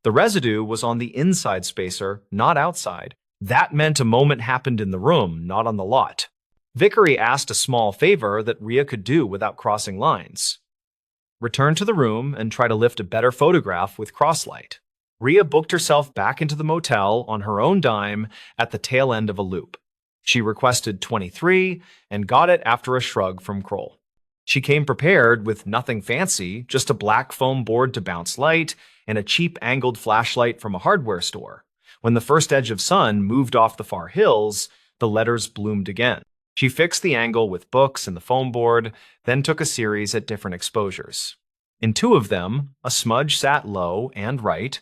The residue was on the inside spacer, not outside. That meant a moment happened in the room, not on the lot. Vickery asked a small favor that Rhea could do without crossing lines. Return to the room and try to lift a better photograph with crosslight. Rhea booked herself back into the motel on her own dime at the tail end of a loop. She requested 23 and got it after a shrug from Kroll. She came prepared with nothing fancy, just a black foam board to bounce light and a cheap angled flashlight from a hardware store. When the first edge of sun moved off the far hills, the letters bloomed again. She fixed the angle with books and the foam board, then took a series at different exposures. In 2 of them, a smudge sat low and right.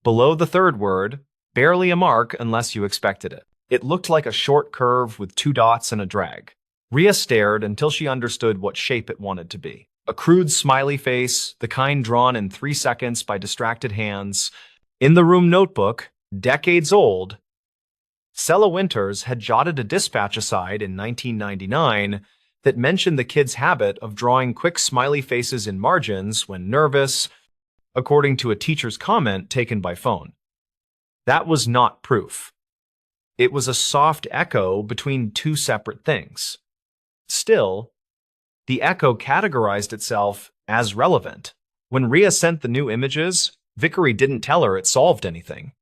Below the third word, barely a mark unless you expected it. It looked like a short curve with 2 dots and a drag. Rhea stared until she understood what shape it wanted to be. A crude smiley face, the kind drawn in 3 seconds by distracted hands. In the room notebook, decades old, Sella Winters had jotted a dispatch aside in 1999 that mentioned the kid's habit of drawing quick smiley faces in margins when nervous, according to a teacher's comment taken by phone. That was not proof. It was a soft echo between 2 separate things. Still, the echo categorized itself as relevant. When Rhea sent the new images, Vickery didn't tell her it solved anything.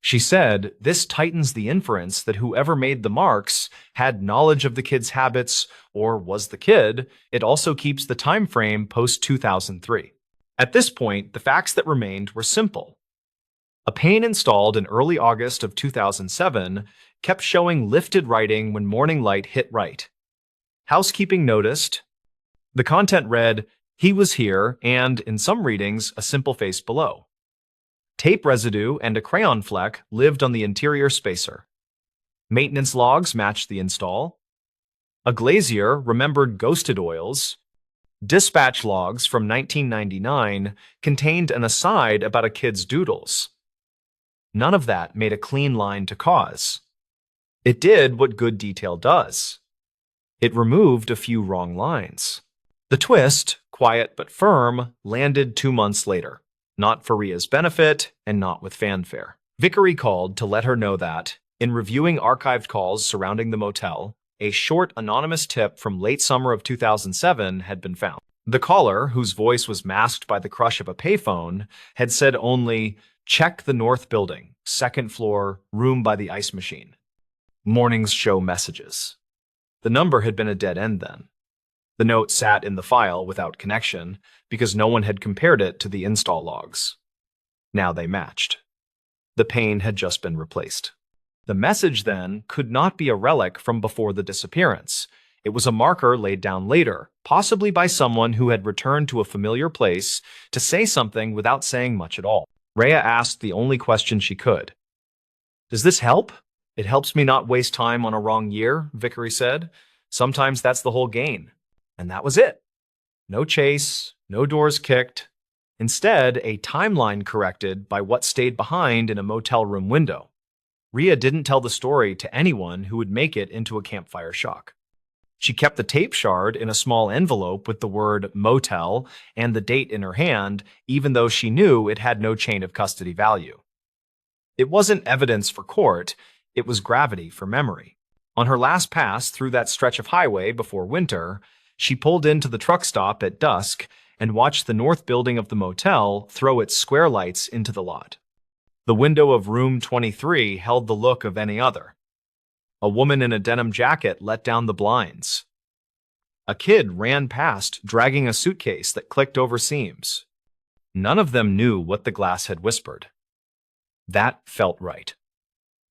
She said, this tightens the inference that whoever made the marks had knowledge of the kid's habits or was the kid. It also keeps the time frame post-2003. At this point, the facts that remained were simple. A pane installed in early August of 2007 kept showing lifted writing when morning light hit right. Housekeeping noticed. The content read, he was here, and, in some readings, a simple face below. Tape residue and a crayon fleck lived on the interior spacer. Maintenance logs matched the install. A glazier remembered ghosted oils. Dispatch logs from 1999 contained an aside about a kid's doodles. None of that made a clean line to cause. It did what good detail does. It removed a few wrong lines. The twist, quiet but firm, landed 2 months later. Not for Rhea's benefit, and not with fanfare. Vickery called to let her know that, in reviewing archived calls surrounding the motel, a short anonymous tip from late summer of 2007 had been found. The caller, whose voice was masked by the crush of a payphone, had said only, check the north building, 2nd floor, room by the ice machine. Mornings show messages. The number had been a dead end then. The note sat in the file without connection because no one had compared it to the install logs. Now they matched. The pane had just been replaced. The message, then, could not be a relic from before the disappearance. It was a marker laid down later, possibly by someone who had returned to a familiar place to say something without saying much at all. Rhea asked the only question she could. Does this help? It helps me not waste time on a wrong year, Vickery said. Sometimes that's the whole gain. And that was it. No chase, no doors kicked. Instead, a timeline corrected by what stayed behind in a motel room window. Rhea didn't tell the story to anyone who would make it into a campfire shock. She kept the tape shard in a small envelope with the word motel and the date in her hand, even though she knew it had no chain of custody value. It wasn't evidence for court, it was gravity for memory. On her last pass through that stretch of highway before winter, she pulled into the truck stop at dusk and watched the north building of the motel throw its square lights into the lot. The window of room 23 held the look of any other. A woman in a denim jacket let down the blinds. A kid ran past, dragging a suitcase that clicked over seams. None of them knew what the glass had whispered. That felt right.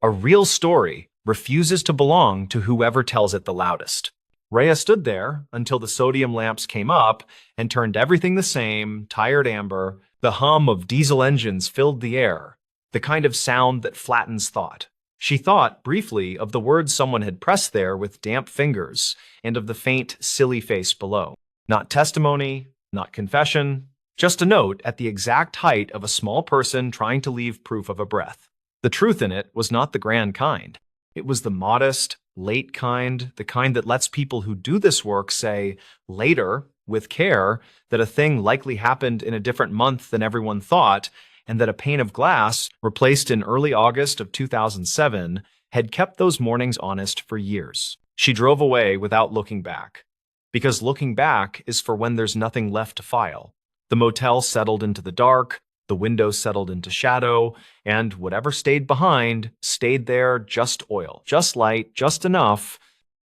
A real story refuses to belong to whoever tells it the loudest. Rhea stood there until the sodium lamps came up and turned everything the same, tired amber. The hum of diesel engines filled the air, the kind of sound that flattens thought. She thought briefly of the words someone had pressed there with damp fingers and of the faint, silly face below. Not testimony, not confession, just a note at the exact height of a small person trying to leave proof of a breath. The truth in it was not the grand kind. It was the modest, late kind, the kind that lets people who do this work say later, with care, that a thing likely happened in a different month than everyone thought, and that a pane of glass, replaced in early August of 2007, had kept those mornings honest for years. She drove away without looking back, because looking back is for when there's nothing left to file. The motel settled into the dark, the windows settled into shadow, and whatever stayed behind stayed there, just oil, just light, just enough